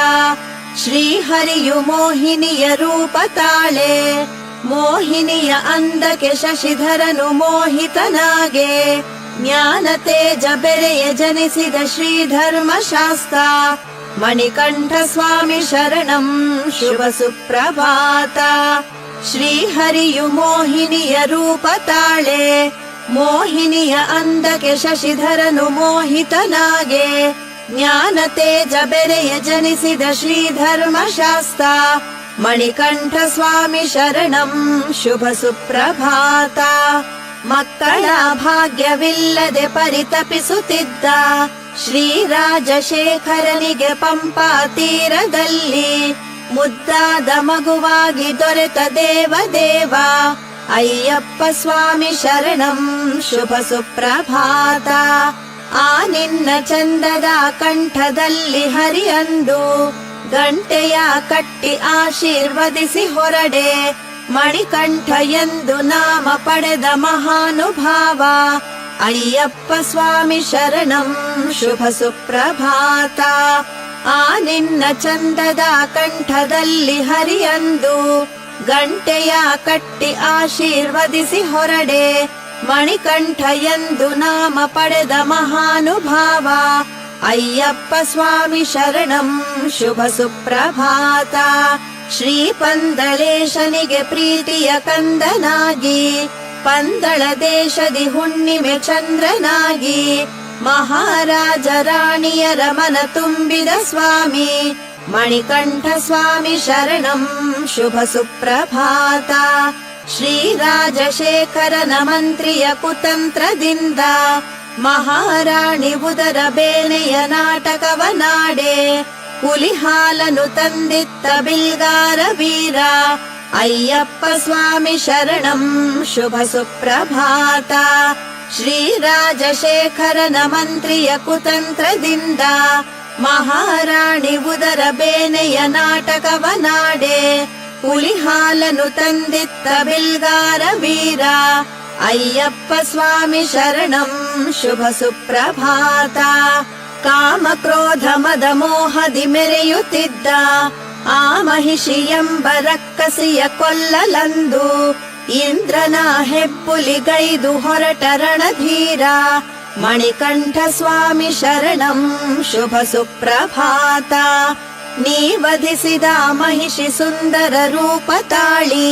ಶ್ರೀಹರಿಯು ಮೋಹಿನಿಯ ರೂಪ ತಾಳೆ ಮೋಹಿನಿಯ ಅಂದಕ್ಕೆ ಶಶಿಧರನು ಮೋಹಿತನಾಗೆ ಜ್ಞಾನ ತೇಜ ಬೆರೆಯ ಜನಿಸಿದ ಶ್ರೀಧರ್ಮಶಾಸ್ತ್ರ ಮಣಿಕಂಠ ಸ್ವಾಮಿ ಶರಣಂ ಶುಭ ಸುಪ್ರಭಾತ ಶ್ರೀಹರಿಯು ಮೋಹಿನಿಯ ರೂಪ ತಾಳೆ ಮೋಹಿನಿಯ ಅಂದಕ್ಕೆ ಶಶಿಧರನು ಮೋಹಿತನಾಗೆ ಜ್ಞಾನ ತೇಜ ಬೆರೆಯ ಜನಿಸಿದ ಶ್ರೀಧರ್ಮಶಾಸ್ತ್ರ ಮಣಿಕಂಠ ಸ್ವಾಮಿ ಶರಣಂ ಶುಭ ಸುಪ್ರಭಾತ ಮಕ್ಕಳ ಭಾಗ್ಯವಿಲ್ಲದೆ ಪರಿತಪಿಸುತ್ತಿದ್ದ ಶ್ರೀರಾಜಶೇಖರನಿಗೆ ಪಂಪಾ ತೀರದಲ್ಲಿ ಮುದ್ದಾದ ಮಗುವಾಗಿ ದೊರೆತ ದೇವ ಅಯ್ಯಪ್ಪ ಸ್ವಾಮಿ ಶರಣಂ ಶುಭ ಸುಪ್ರಭಾತ ಆ ನಿನ್ನ ಚಂದದ ಕಂಠದಲ್ಲಿ ಹರಿಯಂದು ಗಂಟೆಯ ಕಟ್ಟಿ ಆಶೀರ್ವದಿಸಿ ಹೊರಡೆ ಮಣಿಕಂಠ ಎಂದು ನಾಮ ಪಡೆದ ಮಹಾನುಭಾವ ಅಯ್ಯಪ್ಪ ಸ್ವಾಮಿ ಶರಣಂ ಶುಭ ಸುಪ್ರಭಾತ ಆ ನಿನ್ನ ಚಂದದ ಕಂಠದಲ್ಲಿ ಹರಿಯಂದು ಗಂಟೆಯ ಕಟ್ಟಿ ಆಶೀರ್ವದಿಸಿ ಹೊರಡೆ ಮಣಿಕಂಠ ಎಂದು ನಾಮ ಪಡೆದ ಮಹಾನುಭಾವ ಅಯ್ಯಪ್ಪ ಸ್ವಾಮಿ ಶರಣಂ ಶುಭ ಸುಪ್ರಭಾತ ಶ್ರೀ ಪಂದಳೇಶನಿಗೆ ಪ್ರೀತಿಯ ಕಂದನಾಗಿ ಪಂದಳ ದೇಶದಿ ಹುಣ್ಣಿಮೆ ಚಂದ್ರನಾಗಿ ಮಹಾರಾಜ ರಾಣಿಯರ ಮನ ತುಂಬಿದ ಸ್ವಾಮಿ ಮಣಿಕಂಠ ಸ್ವಾಮಿ ಶರಣಂ ಶುಭ ಸುಪ್ರಭಾತ ಶ್ರೀರಾಜಶೇಖರನ ಮಂತ್ರಿಯ ಕುತಂತ್ರದಿಂದ ಮಹಾರಾಣಿ ಉದರ ಬೇನೆಯ ನಾಟಕವನಾಡೆ ಹುಲಿ ಹಾಲನು ತಂದಿತ್ತ ಬಿಲ್ಗಾರ ವೀರ ಅಯ್ಯಪ್ಪ ಸ್ವಾಮಿ ಶರಣಂ ಶುಭ ಸುಪ್ರಭಾತ ಶ್ರೀರಾಜಶೇಖರನ ಮಂತ್ರಿಯ ಕುತಂತ್ರದಿಂದ ಮಹಾರಾಣಿ ಉದರ ಬೇನೆಯ ನಾಟಕವನಾಡೆ ಹುಲಿ ಹಾಲನು ತಂದಿತ್ತ ಬಿಲ್ಗಾರ ವೀರ ಅಯ್ಯಪ್ಪ ಸ್ವಾಮಿ ಶರಣಂ ಶುಭ ಸುಪ್ರಭಾತ ಕಾಮ ಕ್ರೋಧ ಮದ ಮೋಹದಿ ಮೆರೆಯುತ್ತಿದ್ದ ಆ ಮಹಿಷಿ ಎಂಬ ರಕ್ಕಸಿಯ ಕೊಲ್ಲಲಂದು ಇಂದ್ರನ ಹೆಪ್ಪುಲಿಗೈದು ಹೊರಟ ರಣಧೀರ ಮಣಿಕಂಠ ಸ್ವಾಮಿ ಶರಣಂ ಶುಭ ಸುಪ್ರಭಾತ ನೀ ವಧಿಸಿದ ಮಹಿಷಿ ಸುಂದರ ರೂಪ ತಾಳಿ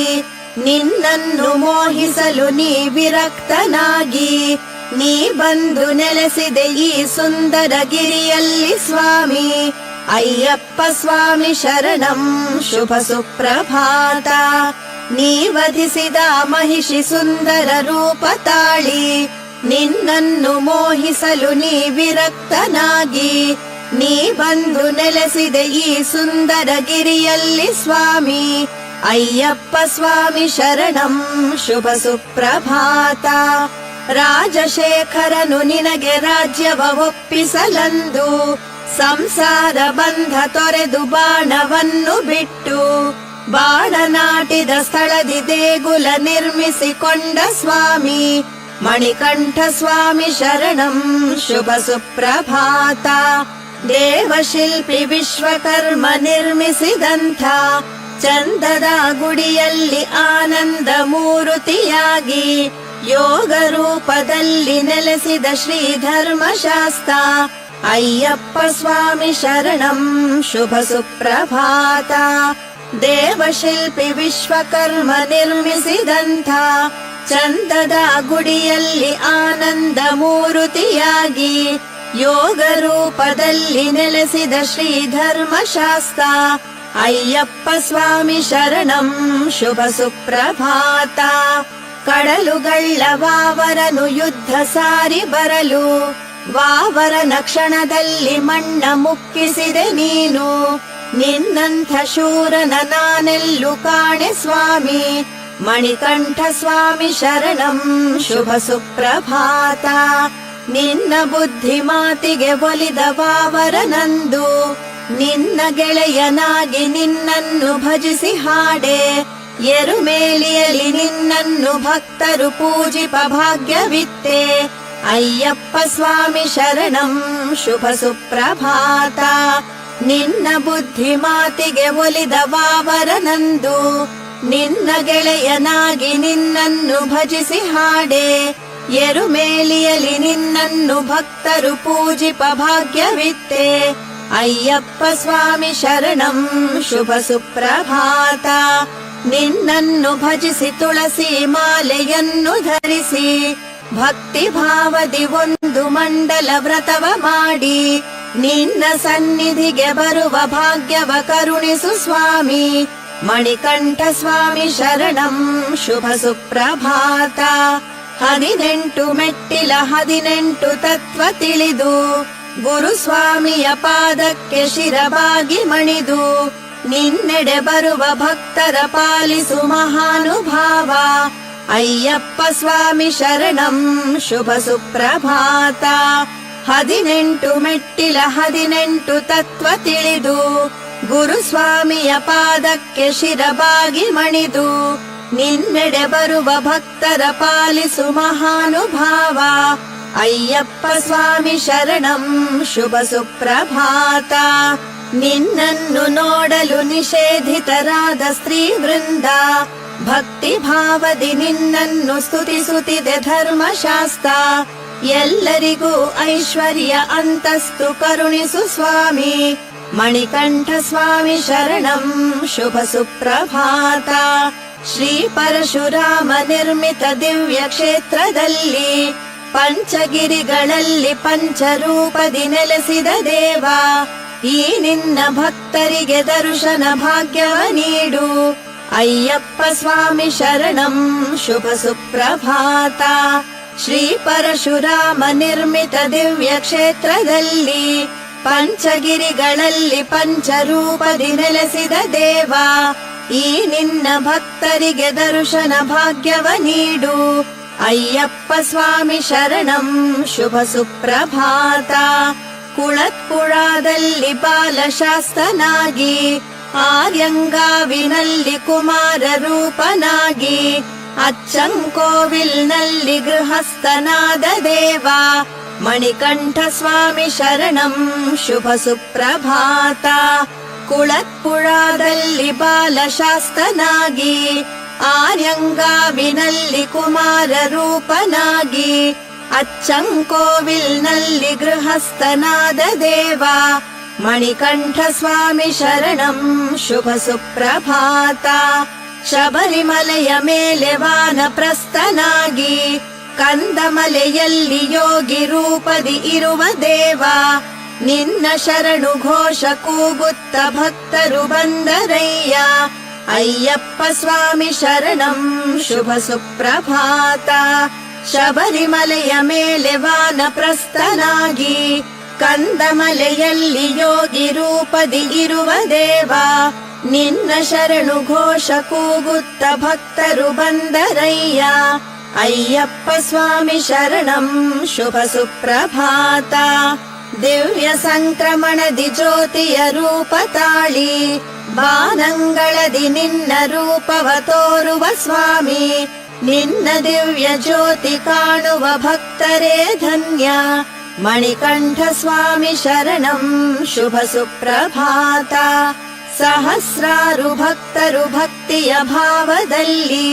ನಿನ್ನನ್ನು ಮೋಹಿಸಲು ನೀ ವಿರಕ್ತನಾಗಿ ನೀ ಬಂದು ನೆಲೆಸಿದೆ ಈ ಸುಂದರ ಗಿರಿಯಲ್ಲಿ ಸ್ವಾಮಿ ಅಯ್ಯಪ್ಪ ಸ್ವಾಮಿ ಶರಣಂ ಶುಭ ಸುಪ್ರಭಾತ ನೀ ವಧಿಸಿದ ಮಹಿಷಿ ಸುಂದರ ರೂಪ ತಾಳಿ ನಿನ್ನನ್ನು ಮೋಹಿಸಲು ನೀ ವಿರಕ್ತನಾಗಿ ನೀ ಬಂದು ನೆಲೆಸಿದೆ ಈ ಸುಂದರ ಗಿರಿಯಲ್ಲಿ ಸ್ವಾಮಿ ಅಯ್ಯಪ್ಪ ಸ್ವಾಮಿ ಶರಣಂ ಶುಭ ಸುಪ್ರಭಾತ ರಾಜಶೇಖರನು ನಿನಗೆ ರಾಜ್ಯವ ಒಪ್ಪಿಸಲಂದು ಸಂಸಾರ ಬಂಧ ತೊರೆದು ಬಾಣವನ್ನು ಬಿಟ್ಟು ಬಾಣ ನಾಟಿದ ಸ್ಥಳದಿ ದೇಗುಲ ನಿರ್ಮಿಸಿಕೊಂಡ ಸ್ವಾಮಿ ಮಣಿಕಂಠ ಸ್ವಾಮಿ ಶರಣಂ ಶುಭ ಸುಪ್ರಭಾತ ದೇವಶಿಲ್ಪಿ ವಿಶ್ವಕರ್ಮ ನಿರ್ಮಿಸಿದಂಥ ಚಂದದ ಗುಡಿಯಲ್ಲಿ ಆನಂದ ಮೂರುತಿಯಾಗಿ ಯೋಗ ರೂಪದಲ್ಲಿ ನೆಲೆಸಿದ ಶ್ರೀಧರ್ಮಶಾಸ್ತ್ರ ಅಯ್ಯಪ್ಪ ಸ್ವಾಮಿ ಶರಣಂ ಶುಭ ಸುಪ್ರಭಾತ ದೇವಶಿಲ್ಪಿ ವಿಶ್ವಕರ್ಮ ನಿರ್ಮಿಸಿದಂಥ ಚಂದದ ಗುಡಿಯಲ್ಲಿ ಆನಂದ ಮೂರುತಿಯಾಗಿ ಯೋಗ ರೂಪದಲ್ಲಿ ನೆಲೆಸಿದ ಶ್ರೀಧರ್ಮಶಾಸ್ತ್ರ ಅಯ್ಯಪ್ಪ ಸ್ವಾಮಿ ಶರಣಂ ಶುಭ ಸುಪ್ರಭಾತ ಕಡಲುಗಳ್ಳ ವಾವರನು ಯುದ್ಧ ಸಾರಿ ಬರಲು ವಾವರನ ಕ್ಷಣದಲ್ಲಿ ಮಣ್ಣ ಮುಕ್ಕಿಸಿದೆ ನೀನು ನಿನ್ನಂಥ ಶೂರನ ನಾನೆಲ್ಲು ಕಾಣೆ ಸ್ವಾಮಿ. ಮಣಿಕಂಠ ಸ್ವಾಮಿ ಶರಣಂ ಶುಭ ಸುಪ್ರಭಾತ. ನಿನ್ನ ಬುದ್ಧಿ ಮಾತಿಗೆ ಒಲಿದವಾವರನಂದು, ನಿನ್ನ ಗೆಳೆಯನಾಗಿ ನಿನ್ನನ್ನು ಭಜಿಸಿ ಹಾಡೆ. ಎರುಮೇಲಿಯಲಿ ನಿನ್ನನ್ನು ಭಕ್ತರು ಪೂಜಿಪ ಭಾಗ್ಯವಿತ್ತೆ. ಅಯ್ಯಪ್ಪ ಸ್ವಾಮಿ ಶರಣಂ ಶುಭ ಸುಪ್ರಭಾತ. ನಿನ್ನ ಬುದ್ಧಿ ಮಾತಿಗೆ ಒಲಿದವಾವರನಂದು, ನಿನ್ನ ಗೆಳೆಯನಾಗಿ ನಿನ್ನನ್ನು ಭಜಿಸಿ ಹಾಡೆ. ಎರುಮೇಲಿಯಲಿ ನಿನ್ನನ್ನು ಭಕ್ತರು ಪೂಜಿಪ ಭಾಗ್ಯವಿತ್ತೆ. ಅಯ್ಯಪ್ಪ ಸ್ವಾಮಿ ಶರಣಂ ಶುಭ ಸುಪ್ರಭಾತ. ನಿನ್ನನ್ನು ಭಜಿಸಿ ತುಳಸಿ ಮಾಲೆಯನ್ನು ಧರಿಸಿ, ಭಕ್ತಿ ಭಾವದಿ ಒಂದು ಮಂಡಲ ವ್ರತವ ಮಾಡಿ, ನಿನ್ನ ಸನ್ನಿಧಿಗೆ ಬರುವ ಭಾಗ್ಯವ ಕರುಣಿಸು ಸ್ವಾಮಿ. ಮಣಿಕಂಠ ಸ್ವಾಮಿ ಶರಣಂ ಶುಭ ಸುಪ್ರಭಾತ. 18 ಮೆಟ್ಟಿಲ 18 ತತ್ವ ತಿಳಿದು, ಗುರುಸ್ವಾಮಿಯ ಪಾದಕ್ಕೆ ಶಿರಬಾಗಿ ಮಣಿದು, ನಿನ್ನೆಡೆ ಬರುವ ಭಕ್ತರ ಪಾಲಿಸು ಮಹಾನುಭಾವ. ಅಯ್ಯಪ್ಪ ಸ್ವಾಮಿ ಶರಣಂ ಶುಭ ಸುಪ್ರಭಾತ. 18 ಮೆಟ್ಟಿಲ 18 ತತ್ವ ತಿಳಿದು, ಗುರುಸ್ವಾಮಿಯ ಪಾದಕ್ಕೆ ಶಿರಬಾಗಿ ಮಣಿದು, ನಿನ್ನೆಡೆ ಬರುವ ಭಕ್ತರ ಪಾಲಿಸು ಮಹಾನುಭಾವ. ಅಯ್ಯಪ್ಪ ಸ್ವಾಮಿ ಶರಣಂ ಶುಭ ಸುಪ್ರಭಾತ. ನಿನ್ನನ್ನು ನೋಡಲು ನಿಷೇಧಿತರಾದ ಸ್ತ್ರೀ ವೃಂದ, ಭಕ್ತಿ ಭಾವದಿ ನಿನ್ನನ್ನು ಸ್ತುತಿಸುತ್ತಿದೆ ಧರ್ಮಶಾಸ್ತ್ರ. ಎಲ್ಲರಿಗೂ ಐಶ್ವರ್ಯ ಅಂತಸ್ತು ಕರುಣಿಸು ಸ್ವಾಮಿ. ಮಣಿಕಂಠ ಸ್ವಾಮಿ ಶರಣಂ ಶುಭ ಸುಪ್ರಭಾತ. ಶ್ರೀ ಪರಶುರಾಮ ನಿರ್ಮಿತ ದಿವ್ಯ ಕ್ಷೇತ್ರದಲ್ಲಿ, ಪಂಚಗಿರಿಗಳಲ್ಲಿ ಪಂಚರೂಪದಿ ನೆಲೆಸಿದ ದೇವ. ಈ ನಿನ್ನ ಭಕ್ತರಿಗೆ ದರ್ಶನ ಭಾಗ್ಯವ ನೀಡು. ಅಯ್ಯಪ್ಪ ಸ್ವಾಮಿ ಶರಣಂ ಶುಭ ಸುಪ್ರಭಾತ. ಶ್ರೀ ಪರಶುರಾಮ ನಿರ್ಮಿತ ದಿವ್ಯ ಕ್ಷೇತ್ರದಲ್ಲಿ, ಪಂಚಗಿರಿಗಳಲ್ಲಿ ಪಂಚರೂಪದಿ ನೆಲೆಸಿದ ದೇವ. ಈ ನಿನ್ನ ಭಕ್ತರಿಗೆ ದರ್ಶನ ಭಾಗ್ಯವ ನೀಡು. ಅಯ್ಯಪ್ಪ ಸ್ವಾಮಿ ಶರಣಂ ಶುಭ ಸುಪ್ರಭಾತ. ಕುಳತ್ಪುಳದಲ್ಲಿ ಬಾಲಶಾಸ್ತನಾಗಿ, ಆರ್ಯಂಗಾವಿನಲ್ಲಿ ಕುಮಾರ ರೂಪನಾಗಿ, ಅಚ್ಚಂಕೋವಿಲ್ನಲ್ಲಿ ಗೃಹಸ್ಥನಾದ ದೇವ. ಮಣಿಕಂಠ ಸ್ವಾಮಿ ಶರಣಂ ಶುಭ ಸುಪ್ರಭಾತ. ಕುಳತ್ಪುಳದಲ್ಲಿ ಬಾಲಶಾಸ್ತನಾಗಿ, ಆರ್ಯಂಗಾವಿನಲ್ಲಿ ಕುಮಾರ ರೂಪನಾಗಿ, ಅಚ್ಚಂಕೋವಿಲ್ನಲ್ಲಿ ಗೃಹಸ್ಥನಾದ ದೇವ. ಮಣಿಕಂಠ ಸ್ವಾಮಿ ಶರಣಂ ಶುಭ ಸುಪ್ರಭಾತ. ಶಬರಿಮಲೆಯ ಮೇಲೆ ವಾನಪ್ರಸ್ಥನಾಗಿ, ಕಂದಮಲೆಯಲ್ಲಿ ಯೋಗಿ ರೂಪದಿ ಇರುವ ದೇವ. ನಿನ್ನ ಶರಣು ಘೋಷ ಕೂಗುತ್ತ ಭಕ್ತರು ಬಂದರಯ್ಯ. ಅಯ್ಯಪ್ಪ ಸ್ವಾಮಿ ಶರಣಂ ಶುಭ ಸುಪ್ರಭಾತ. ಶಬರಿಮಲೆಯ ಮೇಲೆ ವಾನಪ್ರಸ್ಥನಾಗಿ, ಕಂದಮಲೆಯಲ್ಲಿ ಯೋಗಿ ರೂಪದಿ ಇರುವ ದೇವ. ನಿನ್ನ ಶರಣು ಘೋಷ ಕೂಗುತ್ತ ಭಕ್ತರು ಬಂದರಯ್ಯ. ಅಯ್ಯಪ್ಪ ಸ್ವಾಮಿ ಶರಣಂ ಶುಭ ಸುಪ್ರಭಾತ. ದಿವ್ಯ ಸಂಕ್ರಮಣದಿ ಜ್ಯೋತಿಯ ರೂಪ ತಾಳಿ, ಬಾನಂಗಳದಿ ನಿನ್ನ ರೂಪವ ತೋರುವ ಸ್ವಾಮಿ. ನಿನ್ನ ದಿವ್ಯ ಜ್ಯೋತಿ ಕಾಣುವ ಭಕ್ತರೇ ಧನ್ಯ. ಮಣಿಕಂಠ ಸ್ವಾಮಿ ಶರಣಂ ಶುಭ ಸುಪ್ರಭಾತ. ಸಹಸ್ರಾರು ಭಕ್ತರು ಭಕ್ತಿಯ ಭಾವದಲ್ಲಿ,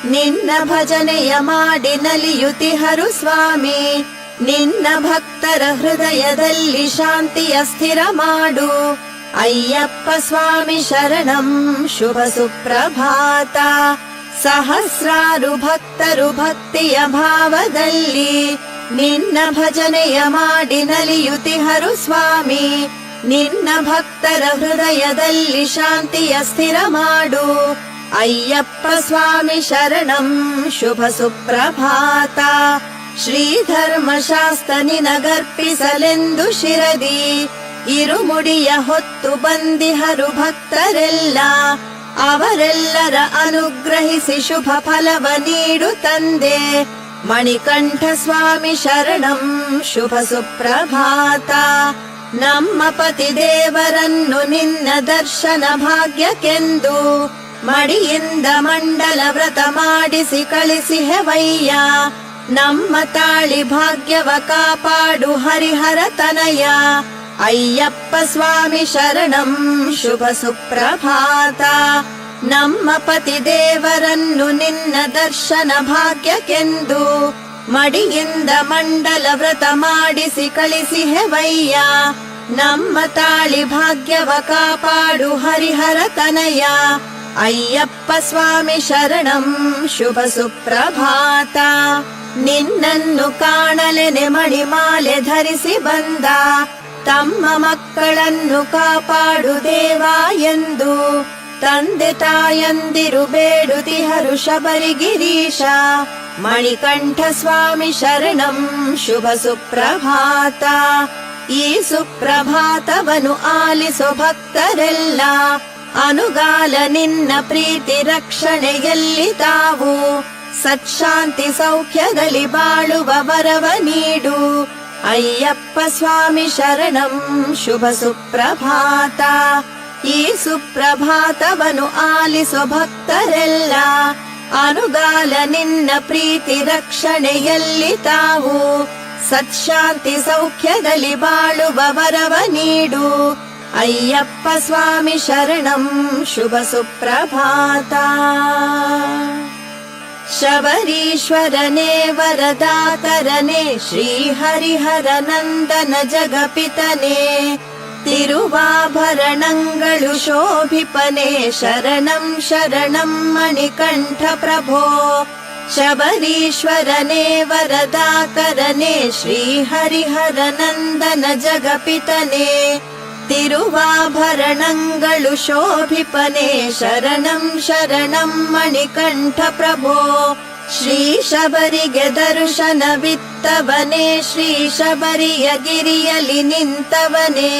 ನಿನ್ನ ಭಜನೆಯ ಮಾಡಿ ನಲಿಯುತಿಹರು ಸ್ವಾಮಿ. ನಿನ್ನ ಭಕ್ತರ ಹೃದಯದಲ್ಲಿ ಶಾಂತಿಯ ಸ್ಥಿರ ಮಾಡು. ಅಯ್ಯಪ್ಪ ಸ್ವಾಮಿ ಶರಣಂ ಶುಭ ಸುಪ್ರಭಾತ. ಸಹಸ್ರಾರು ಭಕ್ತರು ಭಕ್ತಿಯ ಭಾವದಲ್ಲಿ, ನಿನ್ನ ಭಜನೆಯ ಮಾಡಿ ನಲಿಯುತಿಹರು ಸ್ವಾಮಿ. ನಿನ್ನ ಭಕ್ತರ ಹೃದಯದಲ್ಲಿ ಶಾಂತಿಯ ಸ್ಥಿರ ಮಾಡು. ಅಯ್ಯಪ್ಪ ಸ್ವಾಮಿ ಶರಣಂ ಶುಭ ಸುಪ್ರಭಾತ. ಶ್ರೀ ಧರ್ಮಶಾಸ್ತ್ರ ನಿನಗರ್ಪಿಸಲೆಂದು ಶಿರದಿ, ಇರುಮುಡಿಯ ಹೊತ್ತು ಬಂದಿಹರು ಭಕ್ತರೆಲ್ಲ, ಅವರೆಲ್ಲರ ಅನುಗ್ರಹಿಸಿ ಶುಭ ಫಲವ ನೀಡು ತಂದೆ. ಮಣಿಕಂಠ ಸ್ವಾಮಿ ಶರಣಂ ಶುಭ ಸುಪ್ರಭಾತ. ನಮ್ಮ ಪತಿ ದೇವರನ್ನು ನಿನ್ನ ದರ್ಶನ ಭಾಗ್ಯಕ್ಕೆಂದು ಮಡಿಯಿಂದ ಮಂಡಲ ವ್ರತ ಮಾಡಿಸಿ ಕಳಿಸಿಹೆವಯ್ಯ. ನಮ್ಮ ತಾಳಿ ಭಾಗ್ಯವ ಕಾಪಾಡು ಹರಿಹರ ತನಯ. ಅಯ್ಯಪ್ಪ ಸ್ವಾಮಿ ಶರಣಂ ಶುಭ ಸುಪ್ರಭಾತ. ನಮ್ಮ ಪತಿ ದೇವರನ್ನು ನಿನ್ನ ದರ್ಶನ ಭಾಗ್ಯಕ್ಕೆಂದು ಮಡಿಯಿಂದ ಮಂಡಲ ವ್ರತ ಮಾಡಿಸಿ ಕಳಿಸಿಹೆವಯ್ಯ. ನಮ್ಮ ತಾಳಿ ಭಾಗ್ಯವ ಕಾಪಾಡು ಹರಿಹರ ತನಯ. ಅಯ್ಯಪ್ಪ ಸ್ವಾಮಿ ಶರಣಂ ಶುಭ ಸುಪ್ರಭಾತ. ನಿನ್ನನ್ನು ಕಾಣಲೆನೆ ಮಣಿಮಾಲೆ ಧರಿಸಿ ಬಂದ ತಮ್ಮ ಮಕ್ಕಳನ್ನು ಕಾಪಾಡು ದೇವ ಎಂದು ತಂದೆ ತಾಯಂದಿರು ಬೇಡುತಿಹರು ಶಬರಿಗಿರೀಶ. ಮಣಿಕಂಠ ಸ್ವಾಮಿ ಶರಣಂ ಶುಭ ಸುಪ್ರಭಾತ. ಈ ಸುಪ್ರಭಾತವನು ಆಲಿಸೋ ಭಕ್ತರೆಲ್ಲ, ಅನುಗಾಲ ನಿನ್ನ ಪ್ರೀತಿ ರಕ್ಷಣೆಯಲ್ಲಿ ತಾವು ಸತ್ಶಾಂತಿ ಸೌಖ್ಯದಲ್ಲಿ ಬಾಳುವ ವರವ ನೀಡು. ಅಯ್ಯಪ್ಪ ಸ್ವಾಮಿ ಶರಣಂ ಶುಭ ಸುಪ್ರಭಾತ. ಈ ಸುಪ್ರಭಾತವನು ಆಲಿಸೋ ಭಕ್ತರೆಲ್ಲ, ಅನುಗಾಲ ನಿನ್ನ ಪ್ರೀತಿ ರಕ್ಷಣೆಯಲ್ಲಿ ತಾವು ಸತ್ಶಾಂತಿ ಸೌಖ್ಯದಲ್ಲಿ ಬಾಳುವ ವರವ ನೀಡು. ಅಯ್ಯಪ್ಪ ಸ್ವಾಮಿ ಶರಣಂ ಶುಭ ಸುಪ್ರಭಾತ. ಶಬರೀಶ್ವರನೇ ವರದಾತರನೇ ಶ್ರೀ ಹರಿಹರ ನಂದನ ಜಗಪಿತನೇ, ತಿರುವಾಭರಣಗಳು ಶೋಭಿಪನೆ ಶರಣಂ ಶರಣಂ ಮಣಿಕಂಠ ಪ್ರಭೋ. ಶಬರೀಶ್ವರನೇ ವರದಾಕರನೇ ಶ್ರೀ ಹರಿಹರ ನಂದನ ಜಗಪಿತನೇ, ತಿರುವಾಭರಣಗಳು ಶೋಭಿಪನೆ ಶರಣಂ ಶರಣಂ ಮಣಿಕಂಠ ಪ್ರಭೋ. ಶ್ರೀ ಶಬರಿಗೆ ದರ್ಶನವಿತ್ತವನೇ ಶ್ರೀ ಶಬರಿಯ ಗಿರಿಯಲಿ ನಿಂತವನೇ,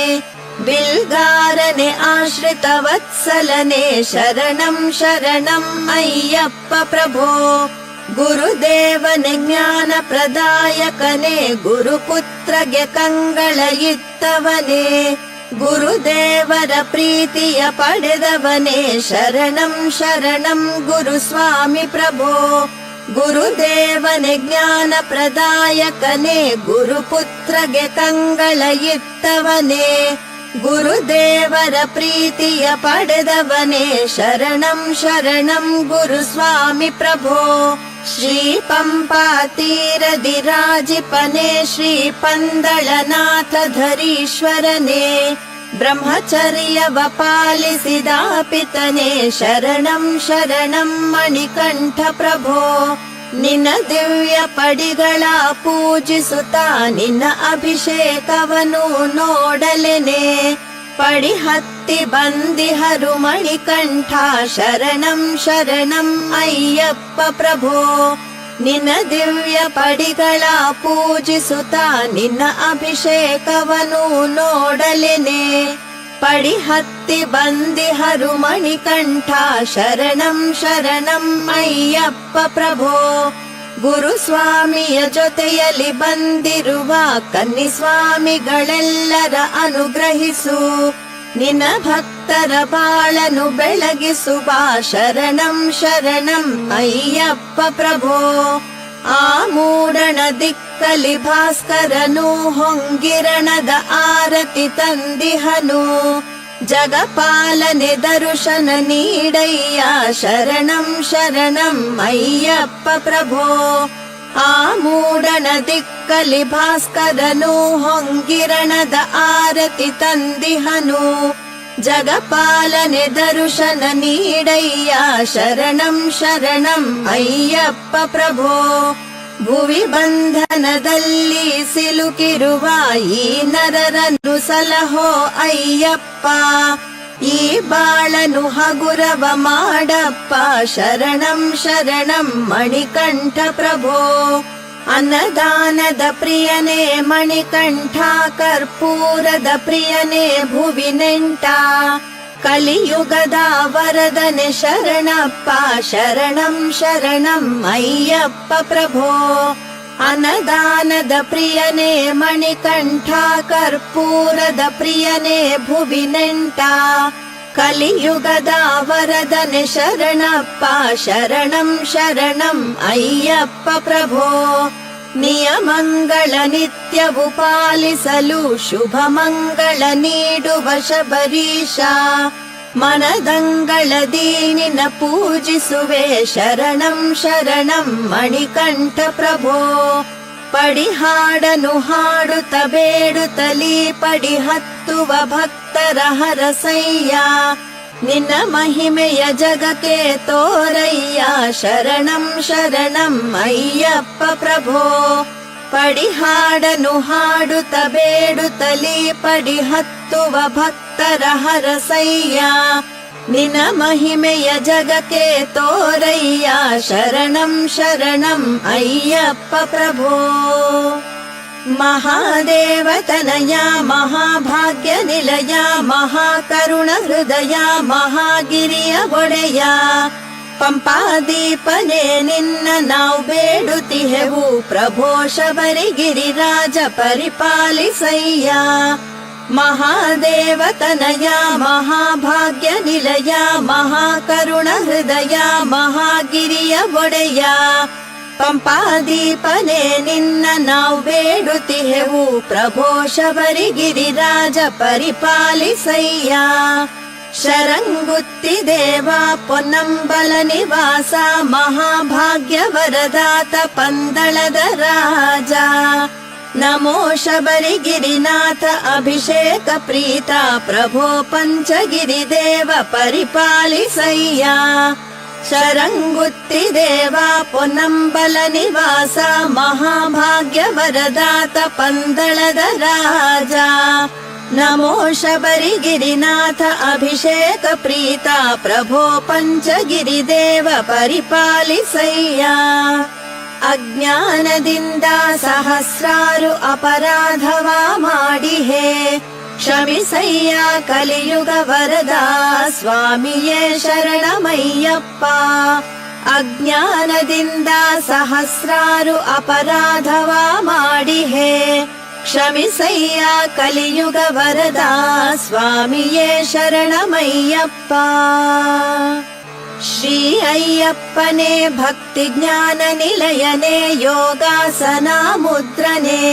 ಬಿಲ್ಗಾರನೆ ಆಶ್ರಿತ ವತ್ಸಲನೆ ಶರಣಂ ಶರಣಂ ಅಯ್ಯಪ್ಪ ಪ್ರಭೋ. ಗುರುದೇವನೆ ಜ್ಞಾನ ಪ್ರದಾಯಕನೇ ಗುರುಪುತ್ರಗೆ ಕಂಗಳ ಇತ್ತವನೇ, ಗುರುದೇವರ ಪ್ರೀತಿಯ ಪಡೆದವನೇ ಶರಣಂ ಶರಣಂ ಗುರುಸ್ವಾಮಿ ಪ್ರಭೋ. ಗುರುದೇವನೆ ಜ್ಞಾನ ಪ್ರದಾಯಕನೇ ಗುರುಪುತ್ರಗೆ ಕಂಗಳ ಇತ್ತವನೇ, ಗುರುದೇವರ ಪ್ರೀತಿಯ ಪಡೆದವನೇ ಶರಣಂ ಶರಣಂ ಗುರುಸ್ವಾಮಿ ಪ್ರಭೋ. ಶ್ರೀ ಪಂಪಾ ತೀರದಿ ರಾಜಿಪನೆ ಶ್ರೀ ಪಂದಳನಾಥ ಧರೀಶ್ವರನೇ, ಬ್ರಹ್ಮಚರ್ಯವ ಪಾಲಿಸಿದ ಪಿತನೇ ಶರಣಂ ಶರಣಂ ಮಣಿಕಂಠ ಪ್ರಭೋ. ನಿನ್ನ ದಿವ್ಯ ಪಡಿಗಳ ಪೂಜಿಸುತ್ತಾ ನಿನ್ನ ಅಭಿಷೇಕವನು ನೋಡಲೆನೆ, ಪಡಿ ಹತ್ತಿ ಬಂದಿಹರು ಮಣಿಕಂಠ ಶರಣಂ ಶರಣಂ ಅಯ್ಯಪ್ಪ ಪ್ರಭೋ. ನಿನ್ನ ದಿವ್ಯ ಪಡಿಗಳ ಪೂಜಿಸುತ್ತಾ ನಿನ್ನ ಅಭಿಷೇಕವನು ನೋಡಲೆನೆ, ಪಡಿ ಹತ್ತಿ ಬಂದಿಹರು ಮಣಿಕಂಠ ಶರಣಂ ಶರಣಂ ಅಯ್ಯಪ್ಪ ಪ್ರಭೋ. ಗುರುಸ್ವಾಮಿಯ ಜೊತೆಯಲ್ಲಿ ಬಂದಿರುವ ಕನ್ನಿಸ್ವಾಮಿಗಳೆಲ್ಲರ ಅನುಗ್ರಹಿಸು, ನಿನ್ನ ಭಕ್ತರ ಬಾಳನು ಬೆಳಗಿಸುವ ಶರಣಂ ಶರಣಂ ಅಯ್ಯಪ್ಪ ಪ್ರಭೋ. ಆ ಮೂಡಣ ದಿಕ್ಕಲಿ ಭಾಸ್ಕರನು ಹೊಂಗಿರಣದ ಆರತಿ ತಂದಿಹನು, ಜಗಪಾಲನೆ ದರ್ಶನ ನೀಡಯ್ಯ ಶರಣಂ ಶರಣಂ ಅಯ್ಯಪ್ಪ ಪ್ರಭೋ. ಆ ಮೂಡಣ ದಿಕ್ಕಲಿ ಭಾಸ್ಕರನು ಹೊಂಗಿರಣದ ಆರತಿ ತಂದಿಹನು, ಜಗಪಾಲನೆ ದರ್ಶನ ನೀಡಯ್ಯ ಶರಣಂ ಶರಣಂ ಅಯ್ಯಪ್ಪ ಪ್ರಭೋ. ಭುವಿ ಬಂಧನದಲ್ಲಿ ಸಿಲುಕಿರುವ ಈ ನರರನ್ನು ಸಲಹೋ ಅಯ್ಯಪ್ಪ, ಈ ಬಾಳನು ಹಗುರವ ಮಾಡಪ್ಪ ಶರಣಂ ಶರಣಂ ಮಣಿಕಂಠ ಪ್ರಭೋ. ಅನ್ನದಾನದ ಪ್ರಿಯನೇ ಮಣಿಕಂಠ ಕರ್ಪೂರದ ಪ್ರಿಯನೇ ಭುವಿ ನೆಂಟ ಕಲಿಯುಗದ ವರದನೆ ಶರಣಪ್ಪ ಶರಣಂ ಶರಣಂ ಅಯ್ಯಪ್ಪ ಪ್ರಭೋ ಅನ್ನದಾನದ ಪ್ರಿಯನೇ ಮಣಿಕಂಠ ಕರ್ಪೂರದ ಪ್ರಿಯನೇ ಭುವಿ ನೆಂಟ ಕಲಿಯುಗದ ವರದನೆ ಶರಣಪ್ಪ ಶರಣಂ ಶರಣಂ ಅಯ್ಯಪ್ಪ ಪ್ರಭೋ ನಿಯಮಂಗಳ ನಿತ್ಯವು ಪಾಲಿಸಲು ಶುಭ ಮಂಗಳ ನೀಡುವ ಶಬರೀಶ ಮನದಂಗಳದಿ ನಿನ್ನ ಪೂಜಿಸುವೆ ಶರಣಂ ಶರಣಂ ಮಣಿಕಂಠ ಪ್ರಭೋ ಪಡಿಹಾಡನು ಹಾಡುತ್ತ ಬೇಡುತ್ತಲೀ ಪಡಿ ಹತ್ತುವ ಭಕ್ತರ ಹರಸಯ್ಯ ನಿನ್ನ ಮಹಿಮೆಯ ಜಗಕ್ಕೆ ತೋರಯ್ಯ ಶರಣಂ ಶರಣಂ ಅಯ್ಯಪ್ಪ ಪ್ರಭೋ ಪಡಿಹಾಡನು ಹಾಡುತ್ತ ಬೇಡುತ್ತಲೀ ಪಡಿ ಹತ್ತುವ ಭಕ್ತರ ಹರಸಯ್ಯ ನಿನ್ನ ಮಹಿಮೆಯ ಜಗಕ್ಕೆ ತೋರಯ್ಯ ಶರಣಂ ಶರಣಂ ಅಯ್ಯಪ್ಪ ಪ್ರಭೋ ಮಹಾದೇವತನಯ ಮಹಾಭಾಗ್ಯ ನಿಲಯ ಮಹಾಕರುಣ ಹೃದಯ ಮಹಾಗಿರಿಯ ಒಡೆಯ ಪಂಪಾದೀಪನೆ ನಿನ್ನ ನಾವು ಬೇಡುತ್ತಿಹೆವು ಪ್ರಭೋ ಶಬರಿಗಿರಿರಾಜ ಪರಿಪಾಲಿಸಯ್ಯ ಮಹಾದೇವತನಯ ಮಹಾಭಾಗ್ಯ ನಿಲಯ ಮಹಾಕರುಣ ಹೃದಯ ಮಹಾಗಿರಿಯ ಒಡೆಯ ಪಂಪಾದೀಪನೆ ನಿನ್ನ ನಾವು ಬೇಡುತ್ತಿಹೆವು ಪ್ರಭೋ ಶಬರಿಗಿರಿರಾಜ ಪರಿಪಾಲಿಸಯ್ಯ ಶರಂಗುತ್ತಿ ದೇವ ಪೊನ್ನಂಬಲ ನಿವಾಸ ಮಹಾಭಾಗ್ಯ ವರದಾತ ಪಂದಳದ ರಾಜ ನಮೋ ಶಬರಿಗಿರಿನಾಥ ಅಭಿಷೇಕ ಪ್ರೀತ ಪ್ರಭೋ ಪಂಚಗಿರಿ ದೇವ ಪರಿಪಾಲಿಸಯ್ಯ ಶರಂಗುತ್ತಿ ದೇವ ಪೊನ್ನಂಬಲ ನಿವಾಸ ಮಹಾಭಾಗ್ಯ ವರದಾತ ಪಂದಳದ ರಾಜ ನಮೋ ಶಬರಿಗಿರಿನಾಥ ಅಭಿಷೇಕ ಪ್ರೀತ ಪ್ರಭೋ ಪಂಚಗಿರಿ ದೇವ ಪರಿಪಾಲಿಸಯ್ಯ ಅಜ್ಞಾನದಿಂದ ಸಹಸ್ರಾರು ಅಪರಾಧವ ಮಾಡಿಹೆ ಕ್ಷಮಿಸಯ್ಯ ಕಲಿಯುಗ ವರದ ಸ್ವಾಮಿಯೇ ಶರಣಮಯ್ಯಪ್ಪ ಅಜ್ಞಾನದಿಂದ ಸಹಸ್ರಾರು ಅಪರಾಧವ ಮಾಡಿಹೆ ಕ್ಷಮಿಸಯ್ಯ ಕಲಿಯುಗ ವರದ ಸ್ವಾಮಿಯೇ ಶರಣಮಯ್ಯಪ್ಪ ಶ್ರೀ ಅಯ್ಯಪ್ಪನೇ ಭಕ್ತಿ ಜ್ಞಾನ ನಿಲಯನೇ ಯೋಗಾಸನ ಮುದ್ರನೇ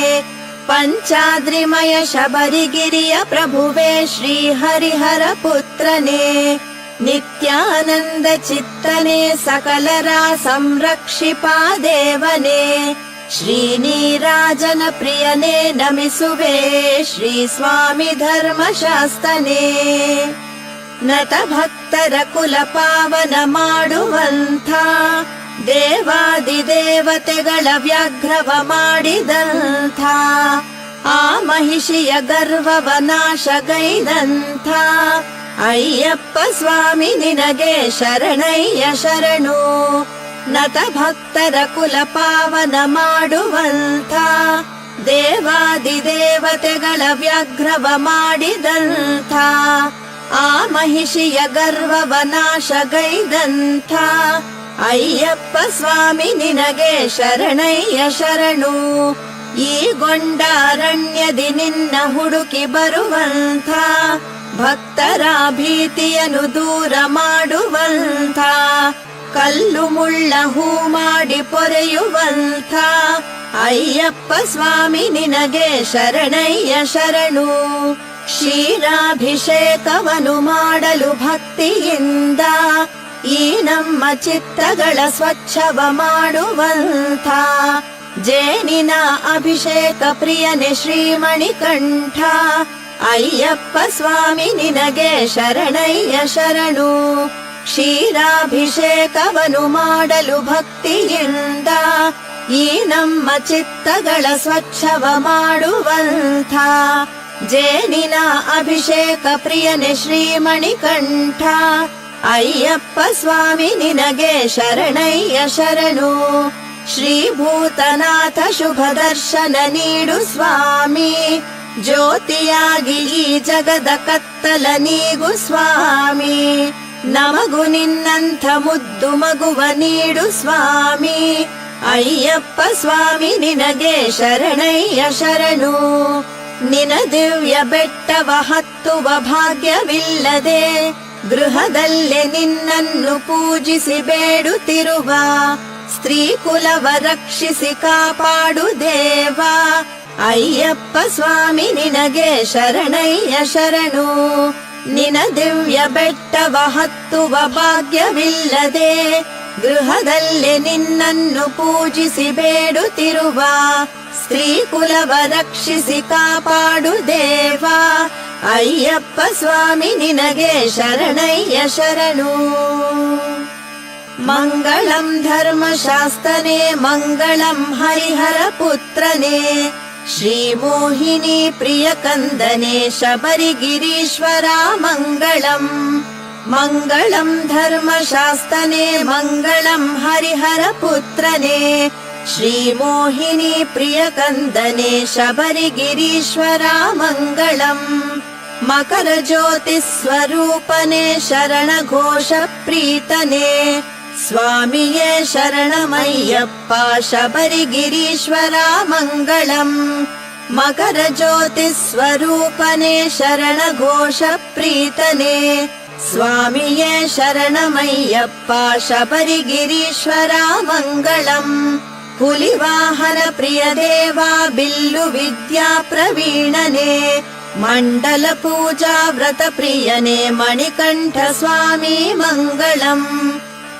ಪಂಚಾದ್ರಿಮಯ ಶಬರಿಗಿರಿಯ ಪ್ರಭುವೇ ಶ್ರೀ ಹರಿಹರ ಪುತ್ರನೇ ನಿತ್ಯಾನಂದ ಚಿತ್ತನೇ ಸಕಲರ ಸಂರಕ್ಷಿಪಾ ದೇವನೇ ಶ್ರೀನಿರಾಜನ ಪ್ರಿಯನೇ ನಮಿಸುವೆ ಶ್ರೀ ಸ್ವಾಮಿ ಧರ್ಮಶಾಸ್ತನೇ ನತ ಭಕ್ತರ ಕುಲ ಪಾವನ ಮಾಡುವಂಥ ದೇವಾದಿ ದೇವತೆಗಳ ವ್ಯಾಘ್ರವ ಮಾಡಿದಂಥ ಆ ಮಹಿಷಿಯ ಗರ್ವವ ನಾಶಗೈದಂಥ ಅಯ್ಯಪ್ಪ ಸ್ವಾಮಿ ನಿನಗೆ ಶರಣಯ್ಯ ಶರಣು ನತ ಭಕ್ತರ ಕುಲ ಪಾವನ ಮಾಡುವಂಥ ದೇವಾದಿ ದೇವತೆಗಳ ವ್ಯಾಘ್ರವ ಮಾಡಿದಂಥ ಆ ಮಹಿಷಿಯ ಗರ್ವವ ನಾಶಗೈದಂಥ ಅಯ್ಯಪ್ಪ ಸ್ವಾಮಿ ನಿನಗೆ ಶರಣಯ್ಯ ಶರಣು ಈ ಗೊಂಡಾರಣ್ಯದಿ ನಿನ್ನ ಹುಡುಕಿ ಬರುವಂಥ ಭಕ್ತರ ಭೀತಿಯನ್ನು ದೂರ ಮಾಡುವಂಥ ಕಲ್ಲು ಮುಳ್ಳ ಹೂ ಮಾಡಿ ಪೊರೆಯುವಂಥ ಅಯ್ಯಪ್ಪ ಸ್ವಾಮಿ ನಿನಗೆ ಶರಣಯ್ಯ ಶರಣು ಕ್ಷೀರಾಭಿಷೇಕವನ್ನು ಮಾಡಲು ಭಕ್ತಿಯಿಂದ ಈ ನಮ್ಮ ಚಿತ್ತಗಳ ಸ್ವಚ್ಛವ ಮಾಡುವಂಥ ಜೇನಿನ ಅಭಿಷೇಕ ಪ್ರಿಯನೆ ಶ್ರೀಮಣಿಕಂಠ ಅಯ್ಯಪ್ಪ ಸ್ವಾಮಿ ನಿನಗೆ ಶರಣಯ್ಯ ಶರಣು ಕ್ಷೀರಾಭಿಷೇಕವನ್ನು ಮಾಡಲು ಭಕ್ತಿಯಿಂದ ಈ ನಮ್ಮ ಚಿತ್ತಗಳ ಸ್ವಚ್ಛವ ಮಾಡುವಂಥ ಜೇನಿನ ಅಭಿಷೇಕ ಪ್ರಿಯನೆ ಶ್ರೀಮಣಿಕಂಠ ಅಯ್ಯಪ್ಪ ಸ್ವಾಮಿ ನಿನಗೆ ಶರಣಯ್ಯ ಶರಣು ಶ್ರೀಭೂತನಾಥ ಶುಭ ದರ್ಶನ ನೀಡು ಸ್ವಾಮಿ, ಜ್ಯೋತಿಯಾಗಿ ಈ ಜಗದ ಕತ್ತಲ ನೀಗು ಸ್ವಾಮಿ, ನಮಗು ನಿನ್ನಂಥ ಮುದ್ದು ಮಗುವ ನೀಡು ಸ್ವಾಮಿ. ಅಯ್ಯಪ್ಪ ಸ್ವಾಮಿ ನಿನಗೆ ಶರಣಯ್ಯ ಶರಣು, ನಿನ ದಿವ್ಯ ಬೆಟ್ಟವ ಹತ್ತುವ ಭಾಗ್ಯವಿಲ್ಲದೆ ಗೃಹದಲ್ಲೇ ನಿನ್ನನ್ನು ಪೂಜಿಸಿ ಬೇಡುತ್ತಿರುವ ಸ್ತ್ರೀ ಕುಲವ ರಕ್ಷಿಸಿ ಕಾಪಾಡು ದೇವ. ಅಯ್ಯಪ್ಪ ಸ್ವಾಮಿ ನಿನಗೆ ಶರಣಯ್ಯ ಶರಣು, ನಿನ ದಿವ್ಯ ಬೆಟ್ಟವ ಹತ್ತುವ ಭಾಗ್ಯವಿಲ್ಲದೆ ಗೃಹದಲ್ಲೇ ನಿನ್ನನ್ನು ಪೂಜಿಸಿ ಬೇಡುತ್ತಿರುವ ಸ್ತ್ರೀ ಕುಲವ ರಕ್ಷಿಸಿ ಕಾಪಾಡು ದೇವ. ಅಯ್ಯಪ್ಪ ಸ್ವಾಮಿ ನಿನಗೆ ಶರಣಯ್ಯ ಶರಣು. ಮಂಗಳಂ ಧರ್ಮಶಾಸ್ತನೇ ಮಂಗಳಂ ಹರಿಹರ ಪುತ್ರನೇ, ಶ್ರೀ ಮೋಹಿನಿ ಪ್ರಿಯ ಕಂದನೆ ಶಬರಿಗಿರೀಶ್ವರ ಮಂಗಳಂ. ಮಂಗಳಂ ಧರ್ಮಶಾಸ್ತನೇ ಮಂಗಳಂ ಹರಿಹರ ಪುತ್ರನೇ, ಶ್ರೀ ಮೋಹಿನಿ ಪ್ರಿಯ ಕಂದನೆ ಶಬರಿಗಿರೀಶ್ವರ ಮಂಗಳಂ. ಮಕರ ಜ್ಯೋತಿ ಸ್ವರೂಪನೇ ಶರಣ ಘೋಷ ಪ್ರೀತನೇ, ಸ್ವಾಮಿಯೇ ಶರಣಮಯ್ಯಪ್ಪ ಶಬರಿಗಿರೀಶ್ವರ ಮಂಗಳಂ. ಮಕರ ಜ್ಯೋತಿ ಸ್ವರೂಪನೇ ಶರಣ ಘೋಷ ಪ್ರೀತನೇ, ಸ್ವಾಮಿಯೇ ಶರಣಮಯ್ಯಪ್ಪ ಶಬರಿಗಿರೀಶ್ವರ ಮಂಗಳಂ. ಹುಲಿವಾಹನ ಪ್ರಿಯ ದೇವ ಬಿಲ್ಲು ವಿದ್ಯಾ ಪ್ರವೀಣನೇ, ಮಂಡಲ ಪೂಜಾ ವ್ರತ ಪ್ರಿಯನೇ ಮಣಿಕಂಠ ಸ್ವಾಮಿ ಮಂಗಳಂ.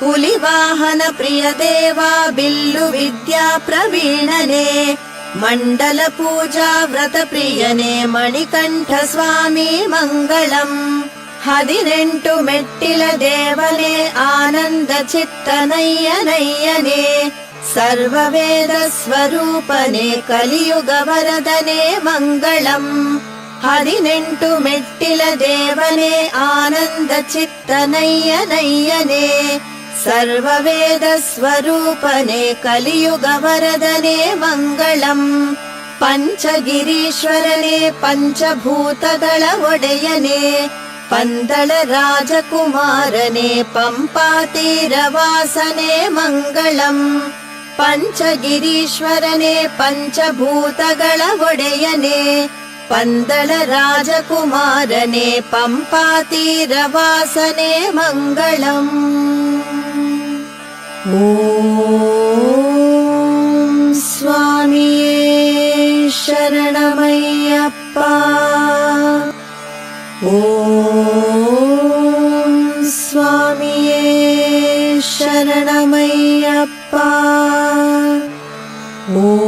ಹುಲಿವಾಹನ ಪ್ರಿಯ ದೇವ ಬಿಲ್ಲು ವಿದ್ಯಾ ಪ್ರವೀಣನೇ, ಮಂಡಲ ಪೂಜಾ ವ್ರತ ಪ್ರಿಯನೇ ಮಣಿಕಂಠ ಸ್ವಾಮಿ ಮಂಗಳಂ. 18 ಮೆಟ್ಟಿಲ ದೇವನೇ ಆನಂದ ಚಿತ್ತನಯ್ಯನಯ್ಯನೇ, ಸರ್ವವೇದ ಸ್ವರೂಪನೇ ಕಲಿಯುಗ ವರದನೇ ಮಂಗಳಂ. 18 ಮೆಟ್ಟಿಲ ದೇವನೇ ಆನಂದ ಚಿತ್ತನಯ್ಯನಯ್ಯನೇ, ಸರ್ವವೇದ ಸ್ವರೂಪನೇ ಕಲಿಯುಗ ವರದನೇ ಮಂಗಳಂ. ಪಂಚಗಿರೀಶ್ವರನೇ ಪಂಚಭೂತಗಳ ಒಡೆಯನೇ, ಪಂದಳ ರಾಜಕುಮಾರನೇ ಪಂಪಾತೀರವಾಸನೇ ಮಂಗಳಂ. ಪಂಚಗಿರೀಶ್ವರನೇ ಪಂಚಭೂತಗಳ ಒಡೆಯನೇ, ಪಂದಳ ರಾಜಕುಮಾರನೇ ಪಂಪಾತೀರವಾಸನೇ ಮಂಗಳಂ. ಓಂ ಸ್ವಾಮಿಯೇ ಶರಣಮಯ್ಯಪ್ಪ. ಓಂ ಸ್ವಾಮಿಯೇ ಶರಣಮಯ್ಯಪ್ಪ. ಓಂ